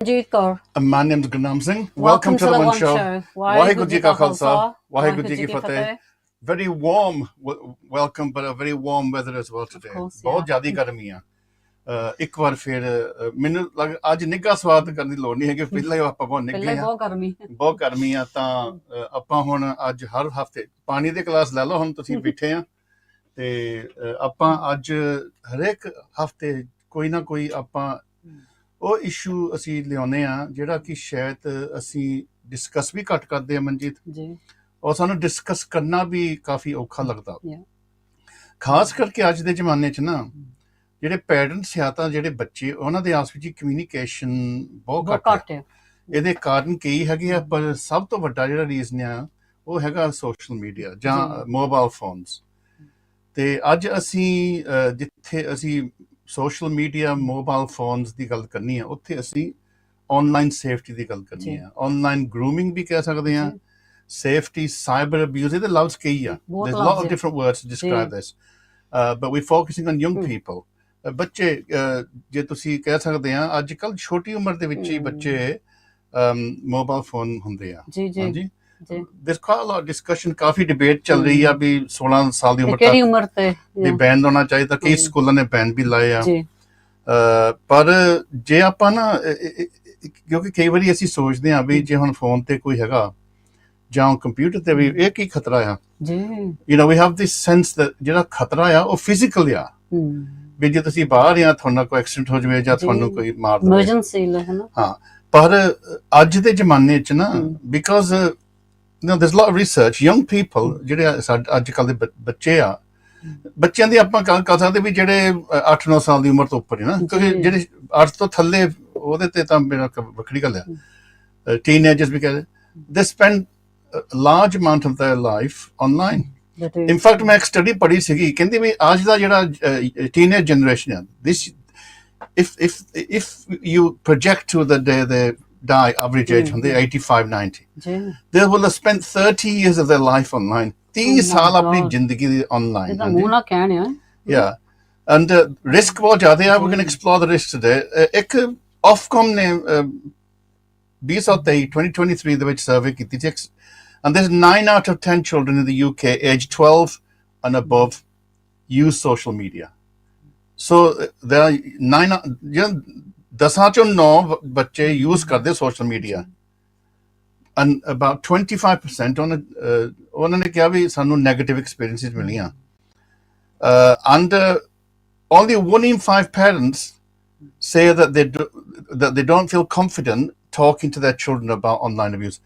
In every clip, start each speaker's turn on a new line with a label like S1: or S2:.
S1: My name's Gurnam Singh. Welcome to the One Show. Waheguru Ji Ka Khalsa, Waheguru Ji Ki Fateh. Very warm welcome, but a very warm weather as well today. ਬਹੁਤ ਜ਼ਿਆਦਾ ਗਰਮੀ ਆ। ਇੱਕ ਵਾਰ ਫਿਰ ਮੈਨੂੰ ਲੱਗ ਅੱਜ ਨਿੱਘਾ ਸਵਾਦ ਕਰਨ ਦੀ ਲੋੜ ਨਹੀਂ ਹੈ ਕਿ ਪਹਿਲਾਂ ਹੀ ਆਪਾਂ ਬਹੁਤ ਨਿੱਘੇ ਆ। ਬਹੁਤ ਗਰਮੀ ਆ ਤਾਂ ਆਪਾਂ ਹੁਣ ਅੱਜ ਹਰ ਹਫਤੇ ਪਾਣੀ ਦੇ ਗਲਾਸ ਲੈ ਲਓ ਹੁਣ ਤੁਸੀਂ ਬੈਠੇ ਆ ਤੇ ਆਪਾਂ ਅੱਜ ਹਰੇਕ ਹਫਤੇ ਕੋਈ ਨਾ ਕੋਈ ਆਪਾਂ ਉਹ ਇਸ਼ੂ ਅਸੀਂ ਲਿਆਉਂਦੇ ਆ ਜਿਹੜਾ ਕਿ ਸ਼ਾਇਦ ਅਸੀਂ ਡਿਸਕਸ ਵੀ ਘੱਟ ਕਰਦੇ ਆ ਮਨਜੀਤ ਜੀ ਔਰ ਸਾਨੂੰ ਡਿਸਕਸ ਕਰਨਾ ਵੀ ਕਾਫੀ ਔਖਾ ਲੱਗਦਾ ਖਾਸ ਕਰਕੇ ਅੱਜ ਦੇ ਜ਼ਮਾਨੇ 'ਚ ਨਾ ਜਿਹੜੇ ਪੈਰੈਂਟਸ ਆ ਤਾਂ ਜਿਹੜੇ ਬੱਚੇ ਉਹਨਾਂ ਦੇ ਆਪਸ ਵਿੱਚ ਕਮਿਊਨੀਕੇਸ਼ਨ ਬਹੁਤ ਘੱਟ ਹੈ ਇਹਦੇ ਕਾਰਨ ਕਈ ਹੈਗੇ ਆ ਪਰ ਸਭ ਤੋਂ ਵੱਡਾ ਜਿਹੜਾ ਰੀਜ਼ਨ ਆ ਉਹ ਹੈਗਾ ਸੋਸ਼ਲ ਮੀਡੀਆ ਜਾਂ ਮੋਬਾਈਲ ਫੋਨਸ ਤੇ ਅੱਜ ਅਸੀਂ ਜਿੱਥੇ ਅਸੀਂ ਸੋਸ਼ਲ ਮੀਡੀਆ ਮੋਬਾਈਲ ਫੋਨਸ ਦੀ ਗੱਲ ਕਰਨੀ ਹੈ ਉੱਥੇ ਅਸੀਂ ਆਨਲਾਈਨ ਸੇਫਟੀ ਦੀ ਗੱਲ ਕਰਨੀ ਹੈ ਆਨਲਾਈਨ ਗਰੂਮਿੰਗ ਵੀ ਕਹਿ ਸਕਦੇ ਹਾਂ ਸੇਫਟੀ ਸਾਈਬਰ ਅਬਿਊਜ਼ ਇਹਦੇ ਲਫ਼ਜ਼ ਕਈ ਆ there's a lot of different words to describe this but we're focusing on young people ਬੱਚੇ ਜੇ ਤੁਸੀਂ ਕਹਿ ਸਕਦੇ ਆ ਅੱਜ ਕੱਲ੍ਹ ਛੋਟੀ ਉਮਰ ਦੇ ਵਿੱਚ ਹੀ ਬੱਚੇ ਮੋਬਾਈਲ ਫੋਨ ਹੁੰਦੇ ਆ ਹਾਂਜੀ there's quite a lot of discussion coffee debate ਚੱਲ ਰਹੀ ਆ ਵੀ 16 ਸਾਲ ਦੀ ਉਮਰ ਤੱਕ ਦੇ ਬੈਨ ਹੋਣਾ ਚਾਹੀਦਾ ਕਈ ਸਕੂਲਾਂ ਨੇ ਬੈਨ ਵੀ ਲਾਏ ਆ ਪਰ ਜੇ ਆਪਾਂ ਨਾ ਕਿਉਂਕਿ ਕਈ ਵਾਰੀ ਅਸੀਂ ਸੋਚਦੇ ਆ ਵੀ ਜੇ ਹੁਣ ਫੋਨ ਤੇ ਕੋਈ ਹੈਗਾ ਜਾਂ ਕੰਪਿਊਟਰ ਤੇ ਵੀ ਇਹ ਕੀ ਖਤਰਾ ਆ you know we have this sense that ਜਿਹੜਾ ਖਤਰਾ ਆ ਉਹ ਫਿਜ਼ੀਕਲ ਆ ਵੀ ਜੇ ਤੁਸੀਂ ਬਾਹਰ ਆ ਤੁਹਾਨੂੰ ਕੋਈ ਐਕਸੀਡੈਂਟ ਹੋ ਜਾਵੇ ਜਾਂ ਤੁਹਾਨੂੰ ਕੋਈ ਮਾਰ ਦੇਵੇ ਐਮਰਜੈਂਸੀ ਹਾਂ ਪਰ ਅੱਜ ਦੇ ਜ਼ਮਾਨੇ 'ਚ ਨਾ because no, there's a lot of research. Young people, ਜਿਹੜੇ ਅੱਜ ਕੱਲ੍ਹ ਦੇ ਬੱਚੇ ਆ ਬੱਚਿਆਂ ਦੀ ਆਪਾਂ ਗੱਲ ਕਰ ਸਕਦੇ ਵੀ ਜਿਹੜੇ 8-9 ਸਾਲ ਦੀ ਉਮਰ ਤੋਂ ਉੱਪਰ ਨਾ ਕਿਉਂਕਿ ਜਿਹੜੇ 8 ਤੋਂ ਥੱਲੇ ਉਹਦੇ ਤੇ ਤਾਂ ਮੇਰਾ ਵੱਖਰੀ ਗੱਲ ਆ ਟੀਨੇਜਰਸ ਵੀ ਕਹਿੰਦੇ they spend a large amount of their life online. In fact, ਮੈਂ ਇੱਕ ਸਟੱਡੀ ਪੜ੍ਹੀ ਸੀਗੀ ਕਹਿੰਦੀ ਵੀ ਅੱਜ ਦਾ ਜਿਹੜਾ ਟੀਨੇਜ ਜਨਰੇਸ਼ਨ ਆ this if you project to the day they die average age ਹੁੰਦੇ 85-90 they will have spent 30 years of their life online 30 ਸਾਲ ਆਪਣੀ ਜ਼ਿੰਦਗੀ ਦੀ online yeah and risk ਬਹੁਤ ਜ਼ਿਆਦਾ ਆ we're going to explore the risks today ਇੱਕ Ofcom ਨੇ 2023 ਦੇ ਵਿੱਚ ਸਰਵੇ ਕੀਤੀ ਸੀ and there's 9 out of 10 children in the UK aged 12 and above use social media so there are 9 10 ਚੋਂ 9 ਬੱਚੇ ਯੂਜ਼ ਕਰਦੇ ਸੋਸ਼ਲ ਮੀਡੀਆ and about 25% ਉਹਨਾਂ ਨੇ ਕਿਹਾ ਵੀ ਸਾਨੂੰ ਨੈਗੇਟਿਵ ਐਕਸਪੀਰੀਐਂਸਿਸ ਮਿਲੀਆਂ and only 1 in 5 parents say that they don't feel confident talking to their children about online abuse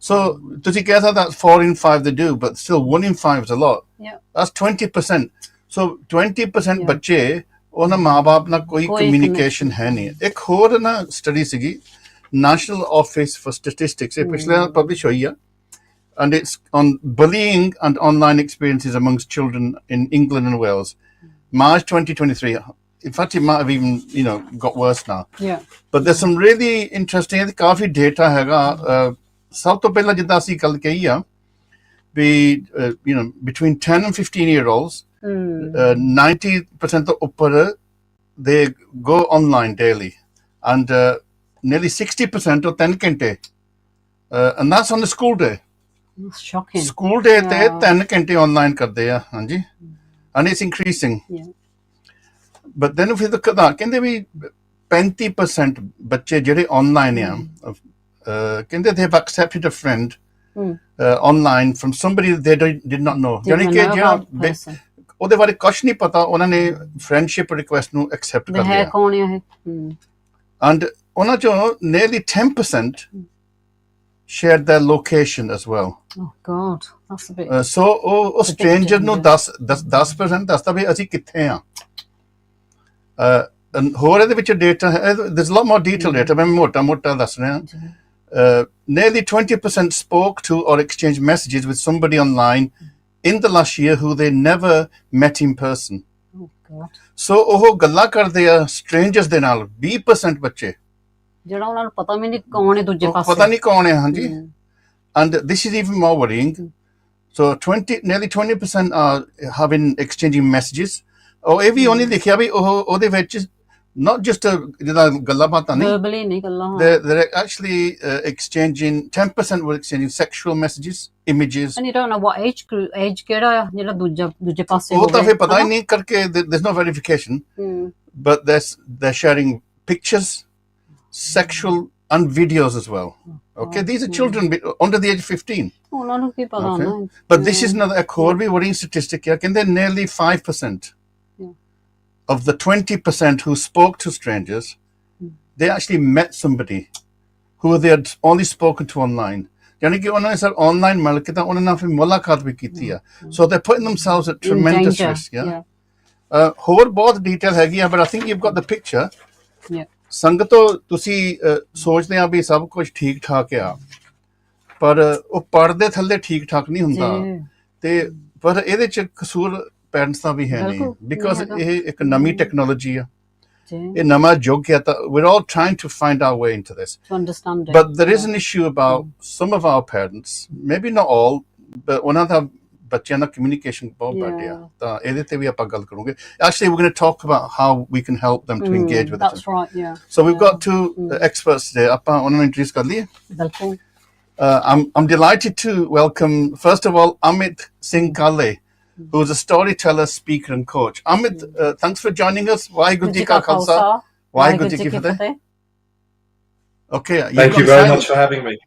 S1: so ਤੁਸੀਂ ਕਹਿ ਸਕਦੇ that 4 in 5 they do but still 1 in 5 is a lot that's 20% so 20% ਬੱਚੇ ਉਹਨਾਂ ਮਾਂ-ਬਾਪ ਨਾਲ ਕੋਈ communication ਹੈ ਨਹੀਂ ਇੱਕ ਹੋਰ ਨਾ ਸਟੱਡੀ ਸੀਗੀ ਨੈਸ਼ਨਲ ਆਫਿਸ ਫॉर ਸਟੈਟਿਸਟਿਕਸ ਇਹ ਪਿਛਲੇ ਸਾਲ ਪਬਲਿਸ਼ ਹੋਈ ਆ and it's on bullying and online experiences amongst children in England and Wales March 2023 in fact it might have even got worse now but there's some really interesting coffee data ਹੈਗਾ ਸਭ ਤੋਂ ਪਹਿਲਾਂ ਜਿੱਦਾਂ ਅਸੀਂ ਗੱਲ ਕਹੀ ਆ ਵੀ between 10 and 15-year-olds 90% ਤੋਂ ਉੱਪਰ they go online daily and nearly 60% of 10 ਘੰਟੇ and that's on the school day shocking school day ਤੇ 10 ਘੰਟੇ online ਕਰਦੇ ਆ ਹਾਂਜੀ and it's increasing but then if you look at that ਕਹਿੰਦੇ ਵੀ 35% ਬੱਚੇ ਜਿਹੜੇ online ਆ ਕਹਿੰਦੇ they have accepted a friend online from somebody they did not know ਜਾਨੀ ਕਿ ਜਿਹੜਾ ਉਹਦੇ ਬਾਰੇ ਕੁਛ ਨਹੀਂ ਪਤਾ ਉਹਨਾਂ ਨੇ ਫਰੈਂਡਸ਼ਿਪ ਰਿਕੁਐਸਟ ਨੂੰ ਐਕਸੈਪਟ ਕਰ ਲਿਆ ਕੌਣ ਹੈ and ਉਹਨਾਂ ਚੋਂ nearly 10% shared their location as well oh god that's a bit so ਉਹ stranger ਨੂੰ 10% ਦੱਸਦਾ ਵੀ ਅਸੀਂ ਕਿੱਥੇ ਆ ਹੋਰ ਇਹਦੇ ਵਿੱਚ data there's a lot more detailed data ਮੈਂ ਮੋਟਾ ਦੱਸ ਰਿਹਾ nearly 20% spoke to or exchanged messages with somebody online in the last year who they never met in person so ਉਹ ਗੱਲਾਂ ਕਰਦੇ ਆ strangers ਦੇ ਨਾਲ 20% ਬੱਚੇ ਜਿਹੜਾ ਉਹਨਾਂ ਨੂੰ ਪਤਾ ਵੀ ਨਹੀਂ ਕੌਣ ਹੈ ਦੂਜੇ ਪਾਸੇ ਪਤਾ ਨਹੀਂ ਕੌਣ ਹੈ ਹਾਂਜੀ and this is even more worrying so nearly 20% are having exchanging messages ਉਹ ਇਹ ਵੀ ਉਹਨੇ ਲਿਖਿਆ ਵੀ ਉਹਦੇ ਵਿੱਚ not just verbally, they're actually exchanging 10% were exchanging sexual messages, images.
S2: And you don't know what age group, there's
S1: no verification, but they're sharing pictures, sexual and videos as well. Okay, these are children under the age of 15.
S2: A lot of people don't know.
S1: But this is another worrying statistic here. They're nearly 5% of the 20% who spoke to strangers. They actually met somebody who they had only spoken to online. Online so they're putting themselves at tremendous risk. More detail, but I think you've got the picture. ਸੰਗਤੋ ਤੁਸੀਂ ਸੋਚਦੇ ਆ ਵੀ ਸਭ ਕੁਝ ਠੀਕ ਠਾਕ ਆ ਪਰ ਉਹ ਪੜਦੇ ਥੱਲੇ ਠੀਕ ਠਾਕ ਨਹੀਂ ਹੁੰਦਾ ਤੇ ਪਰ ਇਹਦੇ ਚ ਕਸੂਰ ਪੈਰੈਂਟਸ ਦਾ ਵੀ ਹੈ ਨਹੀਂ ਬਿਕਾਜ਼ ਇਹ ਇੱਕ ਨਵੀਂ ਟੈਕਨੋਲੋਜੀ ਆ ਇਹ ਨਵਾਂ ਯੁੱਗ ਹੈ ਤਾਂ we're all trying to find our way into this
S2: to understand it.
S1: But there is an issue about some of our parents, maybe not all, but ਉਹਨਾਂ ਦਾ ਬੱਚਿਆਂ ਦਾ communication ਬਹੁਤ ਬad ਆ ਤਾਂ ਇਹਦੇ ਤੇ ਵੀ ਆਪਾਂ ਗੱਲ ਕਰੂਗੇ actually we're going to talk about how we can help them to engage with
S2: that's right
S1: so we've got two experts today ਆਪਾਂ ਉਹਨਾਂ ਨੂੰ introduce ਕਰ ਲਈਏ
S2: ਬਿਲਕੁਲ
S1: I'm delighted to welcome first of all Amit Singh Kale who's a storyteller, speaker and coach. Amit, thanks for joining us. Waheguru Ji Ka Khalsa, Waheguru Ji Ki Fateh. Okay.
S3: Thank you very much for having me.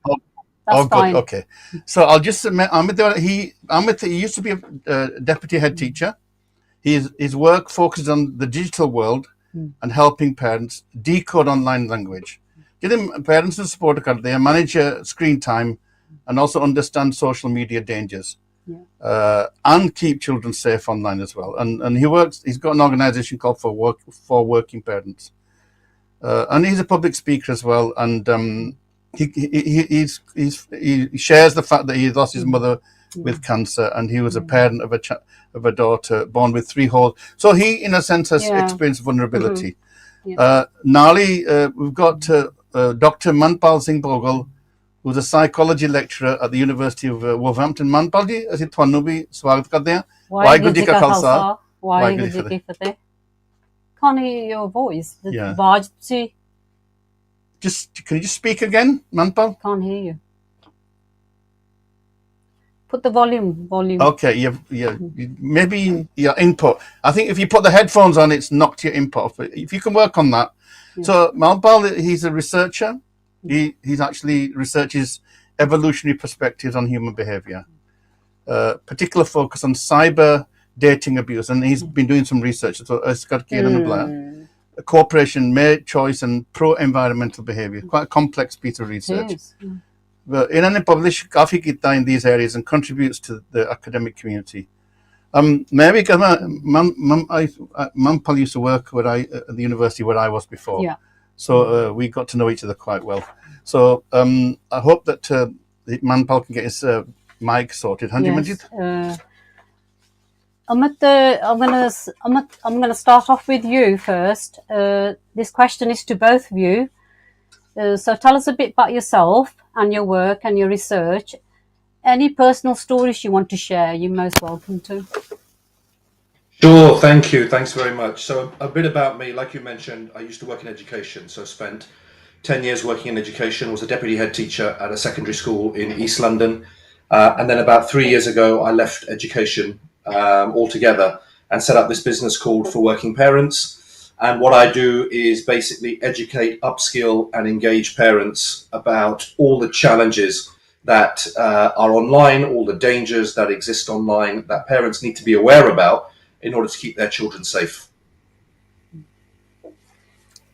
S2: That's fine.
S1: Good. Okay. So I'll just submit Amit, he used to be a deputy head teacher. His work focuses on the digital world and helping parents decode online language. Getting parents to support manage screen time and also understand social media dangers. And keep children safe online as well. And he's got an organization called for Working Parents. And he's a public speaker as well. And he shares the fact that he lost his mother with cancer and he was a parent of a daughter born with 3 holes. So he, in a sense, has experienced vulnerability. Nali, we've got Dr. Manpal Singh Bogle, who's a psychology lecturer at the University of Wolverhampton. Manpal ji, ਅਸੀਂ ਤੁਹਾਨੂੰ ਵੀ ਸਵਾਗਤ ਕਰਦੇ ਹਾਂ
S2: ਵਾਹਿਗੁਰੂ ਜੀ ਕਾ ਖਾਲਸਾ ਵਾਹਿਗੁਰੂ ਜੀ ਕੀ ਫਤਿਹ Can't hear your voice ਆਵਾਜ਼ ਤੁਸੀਂ
S1: can you just speak again Manpal?
S2: Can't hear you. Put the volume
S1: okay maybe your input. I think if you put the headphones on it's knocked your input off, but if you can work on that. So Manpal, he's a researcher. He's actually researches evolutionary perspectives on human behavior, particular focus on cyber dating abuse, and he's been doing some research. So cooperation, mate choice, and pro-environmental behavior. Quite a complex piece of research. But in publish kafi kita in these areas and contributes to the academic community. Maybe Manpal used to work at the university where I was before. So we got to know each other quite well. So I hope that Manpal can get his mic sorted. Hanji Majid?
S2: Amit, I'm going to start off with you first. This question is to both of you. So tell us a bit about yourself and your work and your research. Any personal stories you want to share, you're most welcome to.
S3: Sure, thank you. Thanks very much. So a bit about me, like you mentioned, I used to work in education. So spent 10 years working in education, was a deputy head teacher at a secondary school in East London. And then about 3 years ago, I left education altogether and set up this business called For Working Parents. And what I do is basically educate, upskill and engage parents about all the challenges that are online, all the dangers that exist online that parents need to be aware about in order to keep their children safe.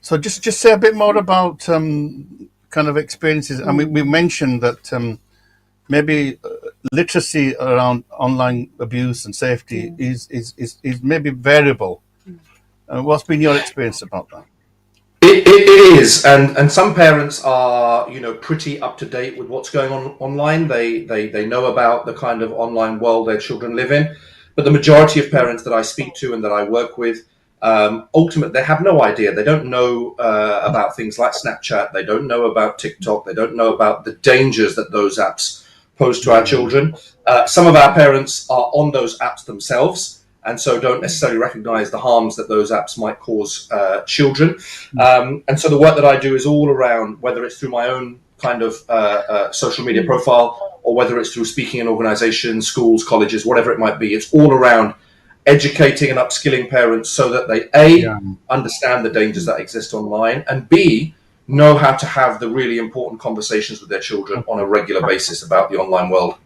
S1: So just say a bit more about kind of experiences. I mean, we mentioned that maybe literacy around online abuse and safety is maybe variable. What's been your experience about that?
S3: It is, and some parents are, pretty up to date with what's going on online. They know about the kind of online world their children live in. But the majority of parents that I speak to and that I work with, ultimately, they have no idea. They don't know about things like Snapchat. They don't know about TikTok. They don't know about the dangers that those apps pose to our children. Some of our parents are on those apps themselves and so don't necessarily recognize the harms that those apps might cause children. And so the work that I do is all around, whether it's through my own kind of social media profile, or whether it's through speaking in organizations, schools, colleges, whatever it might be. It's all around educating and upskilling parents so that they understand the dangers that exist online, and B, know how to have the really important conversations with their children on a regular basis about the online world.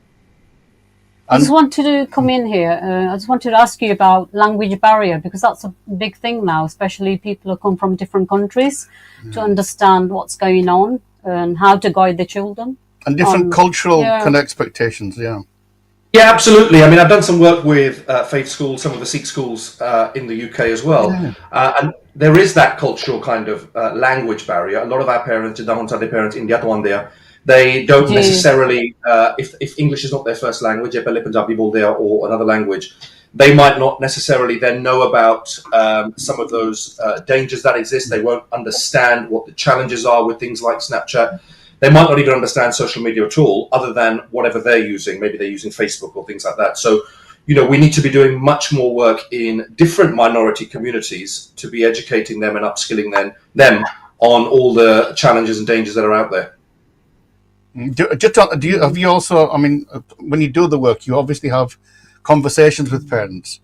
S2: I just wanted to come in here. I just wanted to ask you about language barrier, because that's a big thing now, especially people who come from different countries, to understand what's going on and how to guide the children.
S1: And different cultural kind of expectations,
S3: Yeah, absolutely. I mean, I've done some work with faith schools, some of the Sikh schools in the UK as well. And there is that cultural kind of language barrier. A lot of our parents, India, they don't necessarily, if English is not their first language, or another language, they might not necessarily then know about some of those dangers that exist. They won't understand what the challenges are with things like Snapchat. They might not even understand social media at all, other than whatever they're using. Maybe they're using Facebook or things like that. So, we need to be doing much more work in different minority communities to be educating them and upskilling them on all the challenges and dangers that are out there.
S1: Have you also, I mean, when you do the work, you obviously have conversations with parents.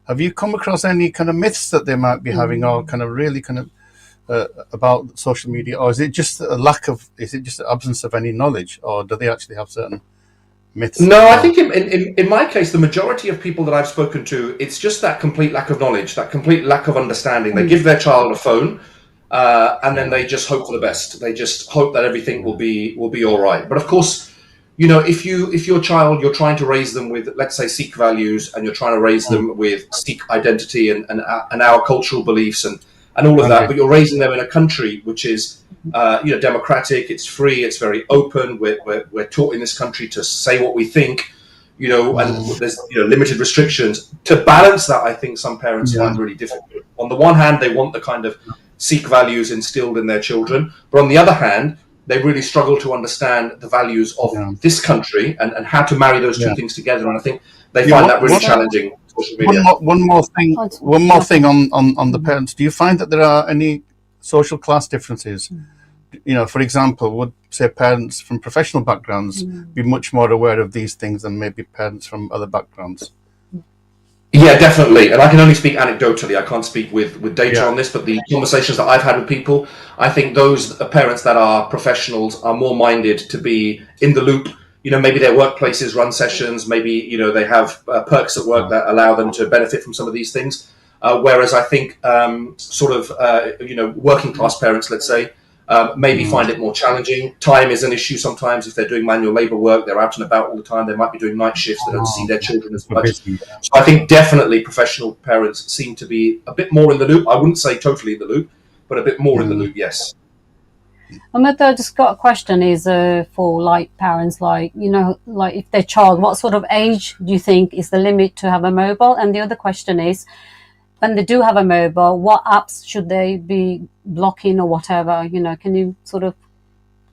S1: Have you come across any kind of myths that they might be having, or kind of really kind of about social media, or is it just the absence of any knowledge, or do they actually have certain myths?
S3: No, I think in my case, the majority of people that I've spoken to, it's just that complete lack of knowledge, that complete lack of understanding. They give their child a phone, and then they just hope for the best. They just hope that everything will be all right. But of course, if your child, you're trying to raise them with, let's say, Sikh values, and you're trying to raise them with Sikh identity and our cultural beliefs and all of that, but you're raising them in a country which is democratic, it's free, it's very open. We're taught in this country to say what we think, and there's limited restrictions. To balance that, I think some parents find really difficult. On the one hand, they want the kind of Sikh values instilled in their children, but on the other hand, they really struggle to understand the values of this country and how to marry those two things together. And I think they find that really challenging.
S1: One more thing on the parents. Do you find that there are any social class differences? For example, would say parents from professional backgrounds be much more aware of these things than maybe parents from other backgrounds?
S3: Yeah, definitely. And I can only speak anecdotally. I can't speak with data on this, but the conversations that I've had with people, I think those parents that are professionals are more minded to be in the loop. Maybe their workplaces run sessions, maybe, they have perks at work that allow them to benefit from some of these things. Whereas I think working class parents, let's say, maybe find it more challenging. Time is an issue sometimes. If they're doing manual labor work, they're out and about all the time. They might be doing night shifts. They don't see their children as much. So I think definitely professional parents seem to be a bit more in the loop. I wouldn't say totally in the loop, but a bit more in the loop, yes.
S2: Amita, I just got a question is for parents, if their child, what sort of age do you think is the limit to have a mobile? And the other question is, when they do have a mobile, what apps should they be blocking or whatever? Can you sort of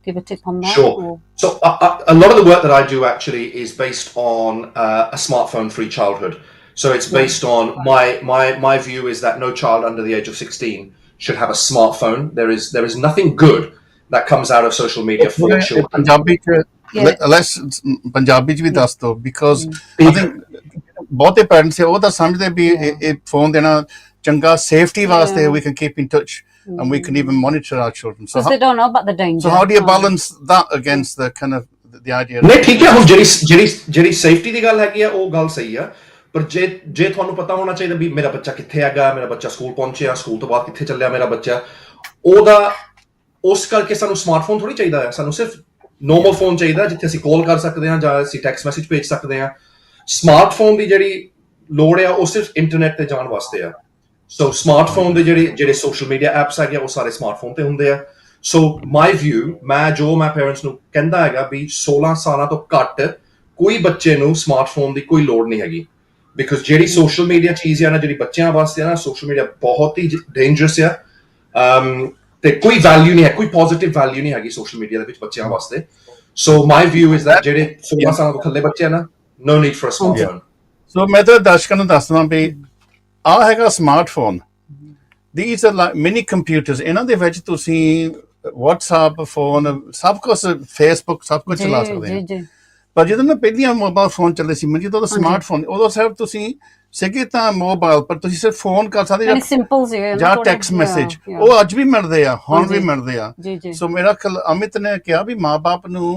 S2: give a tip on that?
S3: Sure. So a lot of the work that I do actually is based on a smartphone-free childhood. So it's based on my view is that no child under the age of 16 should have a smartphone. There is nothing good that comes out of social media for children.
S1: Punjabi ਚ ਵੀ ਦੱਸ ਦੋ, because I think ਬਹੁਤੇ parents ਉਹ ਤਾਂ ਸਮਝਦੇ ਵੀ ਇਹ phone ਦੇਣਾ ਚੰਗਾ safety ਵਾਸਤੇ, we can keep in touch and we can even monitor our children.
S2: So they don't know about the danger.
S1: So how do you balance that against the kind of the idea?
S3: ਨਹੀਂ ਠੀਕ ਹੈ, ਹੁਣ ਜਿਹੜੀ safety ਦੀ ਗੱਲ ਹੈਗੀ ਆ ਉਹ ਗੱਲ ਸਹੀ ਆ, ਪਰ ਜੇ ਤੁਹਾਨੂੰ ਪਤਾ ਹੋਣਾ ਚਾਹੀਦਾ ਵੀ ਮੇਰਾ ਬੱਚਾ ਕਿੱਥੇ ਹੈਗਾ, ਮੇਰਾ ਬੱਚਾ ਸਕੂਲ ਪਹੁੰਚਿਆ, ਸਕੂਲ ਤੋਂ ਬਾਅਦ ਕਿੱਥੇ ਚੱਲਿਆ ਮੇਰਾ ਬੱਚਾ, ਉਹਦਾ ਉਸ ਕਰਕੇ ਸਾਨੂੰ ਸਮਾਰਟਫੋਨ ਥੋੜੀ ਚਾਹੀਦਾ ਹੈ, ਸਾਨੂੰ ਸਿਰਫ ਨੋਰਮਲ ਫੋਨ ਚਾਹੀਦਾ ਜਿੱਥੇ ਅਸੀਂ ਕਾਲ ਕਰ ਸਕਦੇ ਹਾਂ ਜਾਂ ਅਸੀਂ ਟੈਕਸਟ ਮੈਸੇਜ ਭੇਜ ਸਕਦੇ ਹਾਂ. ਸਮਾਰਟਫੋਨ ਦੀ ਜਿਹੜੀ ਲੋੜ ਆ ਉਹ ਸਿਰਫ ਇੰਟਰਨੈਟ ਤੇ ਜਾਣ ਵਾਸਤੇ ਆ. ਸੋ ਸਮਾਰਟਫੋਨ ਦੇ ਜਿਹੜੇ ਸੋਸ਼ਲ ਮੀਡੀਆ ਐਪਸ ਹੈਗੇ ਉਹ ਸਾਰੇ ਸਮਾਰਟਫੋਨ ਤੇ ਹੁੰਦੇ ਆ. ਸੋ ਮਾਈ ਵਿਊ, ਮੈਂ ਪੇਰੈਂਟਸ ਨੂੰ ਕਹਿੰਦਾ ਹੈਗਾ ਵੀ 16 ਸਾਲਾਂ ਤੋਂ ਘੱਟ ਕੋਈ ਬੱਚੇ ਨੂੰ ਸਮਾਰਟਫੋਨ ਦੀ ਕੋਈ ਲੋੜ ਨਹੀਂ ਹੈਗੀ, ਬਿਕਾਜ਼ ਜਿਹੜੀ ਸੋਸ਼ਲ ਮੀਡੀਆ ਚੀਜ਼ ਆ ਨਾ, ਜਿਹੜੀ ਬੱਚਿਆਂ ਵਾਸਤੇ ਆ ਨਾ, ਸੋਸ਼ਲ ਮੀਡੀਆ ਬਹੁਤ ਹੀ ਡੇਂਜਰਸ ਆ. ਤੇ ਕੋਈ ਵੈਲਿਊ ਨਹੀਂ ਹੈ, ਕੋਈ ਪੋਜ਼ਿਟਿਵ ਵੈਲਿਊ ਨਹੀਂ ਹੈਗੀ ਸੋਸ਼ਲ ਮੀਡੀਆ ਦੇ ਵਿੱਚ ਬੱਚਿਆਂ ਵਾਸਤੇ. ਸੋ ਮਾਈ ਵਿਊ ਇਜ਼ ਦੈਟ ਜਿਹੜੇ 16 ਸਾਲਾਂ ਤੋਂ ਥੱਲੇ ਬੱਚੇ ਆ ਨਾ, no need for a smartphone.
S1: ਸੋ ਮੈਂ ਤਾਂ ਦਰਸ਼ਕਾਂ ਨੂੰ ਦੱਸਦਾ ਵੀ ਆਹ ਹੈਗਾ smartphone. These are like mini computers. ਇਹਨਾਂ ਦੇ ਵਿੱਚ ਤੁਸੀਂ WhatsApp ਫੋਨ ਸਭ ਕੁਝ Facebook ਸਭ ਕੁਝ ਚਲਾ ਸਕਦੇ ਹੋ।
S2: ਜੀ
S1: ਪਰ ਜਦੋਂ ਨਾ ਪਹਿਲੀਆਂ ਮੋਬਾਈਲ ਫੋਨ ਚੱਲੇ ਸੀ ਜਦੋਂ ਸਮਾਰਟਫੋਨ ਉਦੋਂ ਸਿਰਫ ਤੁਸੀਂ ਸੀਗੇ ਤਾਂ ਮੋਬਾਈਲ ਪਰ ਤੁਸੀਂ ਸਿਰਫ ਫੋਨ ਕਰ ਸਕਦੇ ਜਾਂ ਟੈਕਸਟ ਮੈਸੇਜ ਉਹ ਅੱਜ ਵੀ ਮਿਲਦੇ ਆ ਹੁਣ ਵੀ ਮਿਲਦੇ ਆ। ਸੋ ਮੇਰਾ ਖਿਆਲ ਅਮਿਤ ਨੇ ਕਿਹਾ ਵੀ ਮਾਂ-ਬਾਪ ਨੂੰ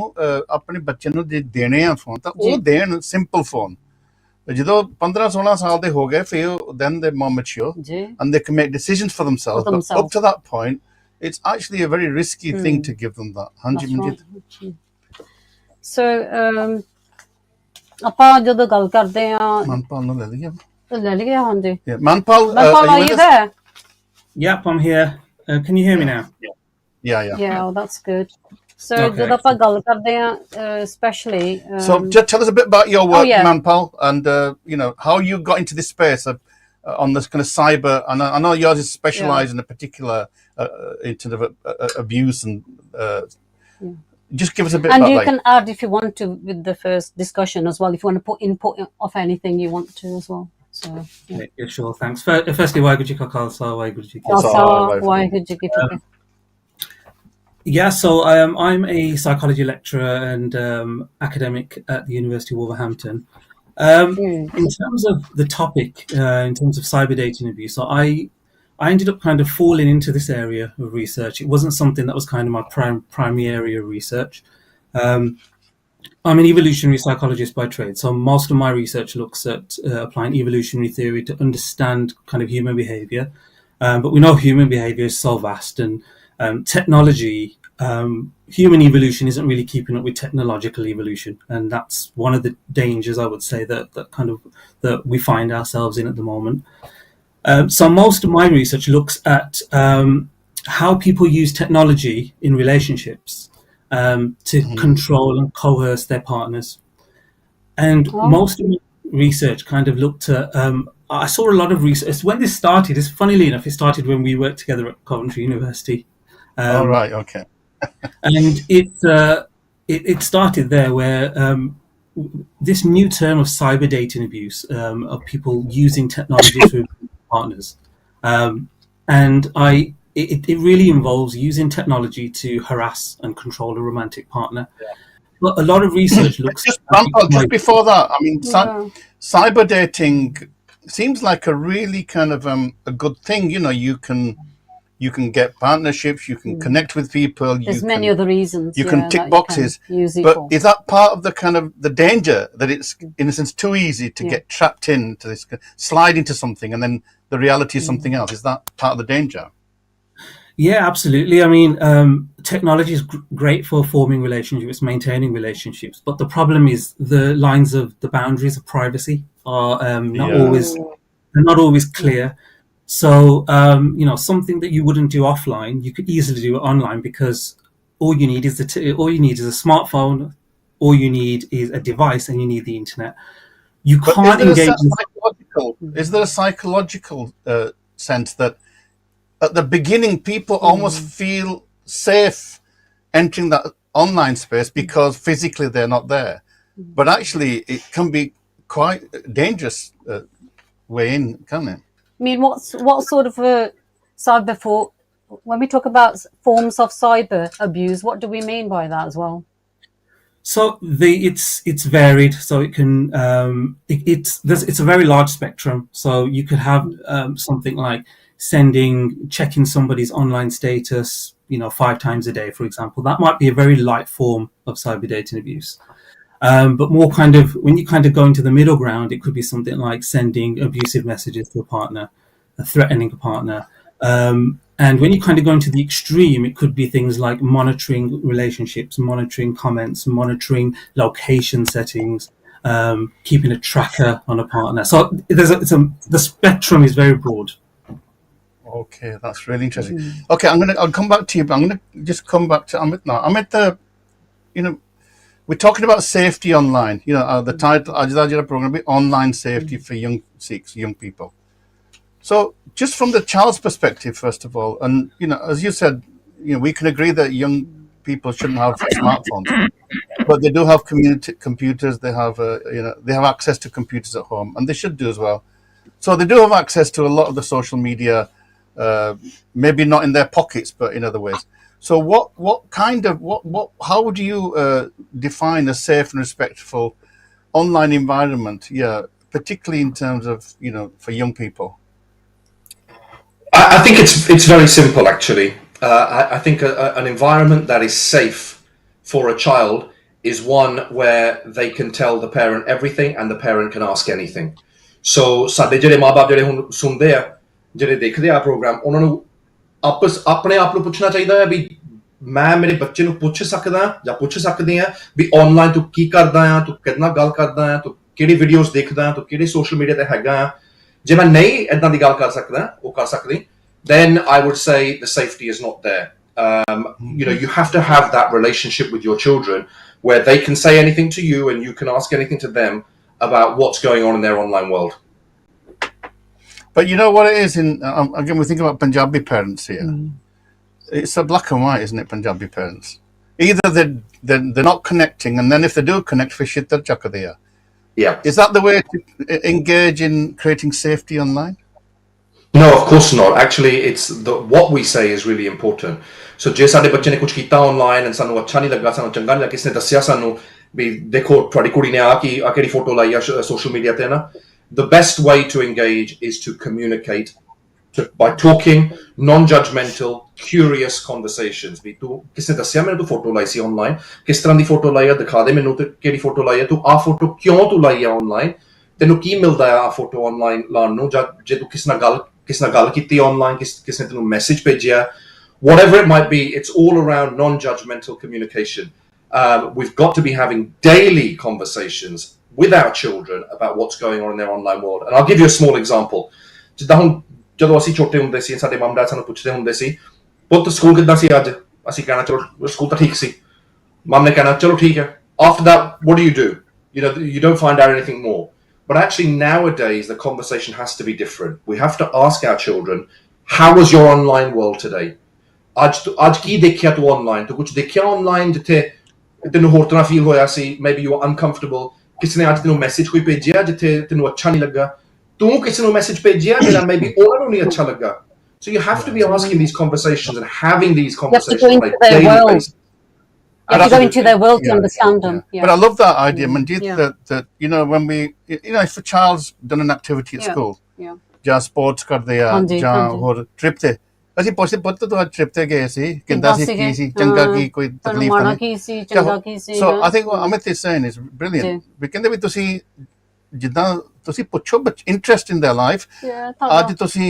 S1: ਆਪਣੇ ਬੱਚੇ ਨੂੰ ਜੇ ਦੇਣੇ ਆ ਫੋਨ ਤਾਂ ਉਹ ਦੇਣ ਸਿੰਪਲ ਫੋਨ। ਜਦੋਂ 15-16 ਸਾਲ ਦੇ ਹੋ ਗਏ ਫਿਰ then they're more mature and they can make decisions for themselves. But up to that point it's actually a very risky thing to give them that. ਹਾਂਜੀ ਮਨਜੀਤ।
S2: ਸੋ ਆਪਾਂ ਜਦੋਂ ਗੱਲ ਕਰਦੇ ਆ
S1: ਮਨਪਾਲ ਨੂੰ ਲੈ
S2: ਲਈਏ ਹਾਂਜੀ
S1: ਮਨਪਾਲ
S2: are you there?
S4: Yep, I'm here. Can you hear me now?
S1: Yeah,
S2: oh that's good. So ਜਦੋਂ ਆਪਾਂ ਗੱਲ ਕਰਦੇ ਆ especially
S1: so just tell us a bit about your work, Manpal, and you know how you got into this space on this kind of cyber, and I know yours is specialized in a particular in terms of abuse and just give us a bit
S2: and
S1: about
S2: you can add if you want to with the first discussion as well, if you want to put input of anything you want to as well. So
S4: yeah, sure, thanks. Firstly, waheguru ji ka khalsa, waheguru ji
S2: ki fateh.
S4: Yeah, so I'm a psychology lecturer and academic at the University of Wolverhampton. In terms of the topic, in terms of cyber dating abuse, so I ended up kind of falling into this area of research. It wasn't something that was kind of my primary area of research. I'm an evolutionary psychologist by trade, so most of my research looks at applying evolutionary theory to understand kind of human behavior. But we know human behavior is so vast, and technology, human evolution isn't really keeping up with technological evolution, and that's one of the dangers I would say that we find ourselves in at the moment. So most of my research looks at how people use technology in relationships to control and coerce their partners, and most of my research kind of looked at I saw a lot of research when this started. Funnily enough, it started when we worked together at Coventry University.
S1: All right, okay.
S4: And it started there where this new term of cyber dating abuse, of people using technology to partners, and it really involves using technology to harass and control a romantic partner. But a lot of research looks
S1: just before that, I mean, cyber dating seems like a really kind of a good thing. You know, you can get partnerships, you can connect with people.
S2: There's many other reasons.
S1: You can tick boxes. But is that part of the kind of the danger that it's, in a sense, too easy to get trapped into this, slide into something, and then the reality is something else? Is that part of the danger?
S4: Yeah, absolutely. I mean, technology is great for forming relationships, maintaining relationships. But the problem is the lines of the boundaries of privacy are not always clear. So, something that you wouldn't do offline, you could easily do it online, because all you need is a smartphone, all you need is a device, and you need the internet. You can't engage.
S1: Is there a psychological sense that at the beginning people almost feel safe entering that online space because physically they're not there, but actually it can be quite dangerous way in, can't it?
S2: I mean, what sort of when we talk about forms of cyber abuse, what do we mean by that as well?
S4: So it's varied. So it can it's a very large spectrum. So you could have something like checking somebody's online status, 5 times a day, for example. That might be a very light form of cyber dating abuse. But more kind of, when you kind of go into the middle ground, it could be something like sending abusive messages to a partner, threatening a partner. And when you kind of go into the extreme, it could be things like monitoring relationships, monitoring comments, monitoring location settings, keeping a tracker on a partner. So the spectrum is very broad.
S1: Okay, that's really interesting. Okay, I'll come back to you, but I'm going to just come back to Amit now. Amit, we're talking about safety online. The title of the program will be Online Safety for Young Sikhs, young people. So just from the child's perspective, first of all, and, as you said, we can agree that young people shouldn't have smartphones. but they do have community computers. They have they have access to computers at home, and they should do as well. So they do have access to a lot of the social media, maybe not in their pockets, but in other ways. So how would you define a safe and respectful online environment? Yeah, particularly in terms of for young people.
S3: I think it's very simple actually. I think an environment that is safe for a child is one where they can tell the parent everything and the parent can ask anything. So ਸਾਡੇ ਜਿਹੜੇ ਮਾਂ-ਬਾਪ ਜਿਹੜੇ ਹੁਣ ਸੁਣਦੇ ਆ ਜਿਹੜੇ ਦੇਖਦੇ ਆ ਪ੍ਰੋਗਰਾਮ ਉਹਨਾਂ ਨੂੰ ਆਪਣੇ ਆਪ ਨੂੰ ਪੁੱਛਣਾ ਚਾਹੀਦਾ ਹੈ ਵੀ ਮੈਂ ਮੇਰੇ ਬੱਚੇ ਨੂੰ ਪੁੱਛ ਸਕਦਾ ਜਾਂ ਪੁੱਛ ਸਕਦੀ ਆ ਵੀ ਆਨਲਾਈਨ ਤੂੰ ਕੀ ਕਰਦਾ ਆ ਤੂੰ ਕਿਹਦੇ ਨਾਲ ਗੱਲ ਕਰਦਾ ਆ ਤੂੰ ਕਿਹੜੀ ਵੀਡੀਓਜ਼ ਦੇਖਦਾ ਆ ਤੂੰ ਕਿਹੜੇ ਸੋਸ਼ਲ ਮੀਡੀਆ ਤੇ ਹੈਗਾ ਆ ਜੇ ਮੈਂ ਨਹੀਂ ਇਦਾਂ ਦੀ ਗੱਲ ਕਰ ਸਕਦਾ ਉਹ ਕਰ ਸਕਦੀ then I would say the safety is not there. You have to have that relationship with your children where they can say anything to you and you can ask anything to them about what's going on in their online world.
S1: But you know what it is again we think about Punjabi parents here. It's a black and white, isn't it? Punjabi parents either they're not connecting, and then if they do connect for shit they're chakadiya.
S3: Yeah.
S1: Is that the way to engage in creating safety online?
S3: No, of course not. Actually, it's what we say is really important. So ਜੇ ਸਾਡੇ ਬੱਚੇ ਨੇ ਕੁਝ ਕੀਤਾ online and ਸਾਨੂੰ ਅੱਛਾ ਨਹੀਂ ਲੱਗਾ ਸਾਨੂੰ ਚੰਗਾ ਨਹੀਂ ਲੱਗਾ ਕਿਸੇ ਨੇ ਦੱਸਿਆ ਸਾਨੂੰ ਵੀ ਦੇਖੋ ਤੁਹਾਡੀ ਕੁੜੀ ਨੇ ਆ ਕਿਹੜੀ ਫੋਟੋ ਲਾਈ ਆ ਸੋਸ਼ਲ ਮੀਡੀਆ ਤੇ ਨਾ the best way to engage is to communicate by talking, non-judgmental, curious conversations. ਵੀ ਤੂੰ ਕਿਸੇ ਨੇ ਦੱਸਿਆ ਮੈਨੂੰ ਤੂੰ ਫੋਟੋ ਲਾਈ ਸੀ ਆਨਲਾਈਨ ਕਿਸ ਤਰ੍ਹਾਂ ਦੀ ਫੋਟੋ ਲਾਈ ਆ ਦਿਖਾ ਦੇ ਮੈਨੂੰ ਤੇ ਕਿਹੜੀ ਫੋਟੋ ਲਾਈ ਆ ਤੂੰ ਆ ਫੋਟੋ ਕਿਉਂ ਤੂੰ ਲਾਈ ਆ ਆਨਲਾਈਨ ਤੈਨੂੰ ਕੀ ਮਿਲਦਾ ਆ ਫੋਟੋ ਆਨਲਾਈਨ ਲਾਉਣ ਨੂੰ ਜਾਂ ਜੇ ਤੂੰ ਕਿਸੇ ਨਾਲ ਗੱਲ ਕੀਤੀ ਆਨਲਾਈਨ ਕਿਸੇ ਨੇ ਤੈਨੂੰ ਮੈਸੇਜ ਭੇਜਿਆ whatever it might be, it's all around non-judgmental communication. We've got to be having daily conversations with our children about what's going on in their online world. And I'll give you a small example. ਜਦੋਂ ਅਸੀਂ ਛੋਟੇ ਹੁੰਦੇ ਸੀ ਸਾਡੇ ਮਮ dad ਸਾਨੂੰ ਪੁੱਛਦੇ ਹੁੰਦੇ ਸੀ ਪੁੱਤ school ਕਿੱਦਾਂ ਸੀ ਅੱਜ ਅਸੀਂ ਕਹਿਣਾ ਚਲੋ ਸਕੂਲ ਤਾਂ ਠੀਕ ਸੀ ਮਮ ਨੇ ਕਹਿਣਾ ਚਲੋ ਠੀਕ ਹੈ after that what do? You don't find out anything more. But actually nowadays the conversation has to be different. We have to ask our children, how was your online world today? ਅੱਜ ਕੀ ਦੇਖਿਆ ਤੂੰ online ਤੂੰ ਕੁਝ ਦੇਖਿਆ online ਜਿੱਥੇ ਤੈਨੂੰ ਹੋਰ ਤਰ੍ਹਾਂ ਫੀਲ ਹੋਇਆ ਸੀ maybe you were uncomfortable ਕਿਸੇ ਨੇ ਅੱਜ ਤੈਨੂੰ ਮੈਸੇਜ ਕੋਈ ਭੇਜਿਆ ਜਿੱਥੇ ਤੈਨੂੰ ਅੱਛਾ ਨਹੀਂ ਲੱਗਾ ਤੂੰ ਕਿਸੇ ਨੂੰ ਮੈਸੇਜ ਭੇਜਿਆ ਜਿਹੜਾ maybe ਉਹਨਾਂ ਨੂੰ ਨਹੀਂ ਅੱਛਾ ਲੱਗਾ so you have to be asking these conversations and having these conversations on a daily basis.
S2: You have to go into their world to understand them. Yeah.
S1: But I love that idea, Manjeet, that when we, if a child's done an activity at school, ਜਾਂ sports ਕਰਦੇ ਆ ਜਾਂ ਹੋਰ trip ਤੇ ਅਸੀਂ ਪੁੱਛਦੇ ਪੁੱਤ ਤੂੰ ਅੱਜ trip ਤੇ ਗਏ ਸੀ ਕਿੱਦਾਂ ਸੀ ਕੀ ਸੀ ਚੰਗਾ ਕੀ ਕੋਈ ਤਕਲੀਫ ਤਾਂ ਨਹੀਂ
S2: ਸੀ ਚੰਗਾ ਕੀ ਸੀ
S1: so I think what Amit is saying is brilliant ਵੀ ਕਹਿੰਦੇ ਵੀ ਤੁਸੀਂ ਜਿੱਦਾਂ ਤੁਸੀਂ ਪੁੱਛੋ interest in their life ਅੱਜ ਤੁਸੀਂ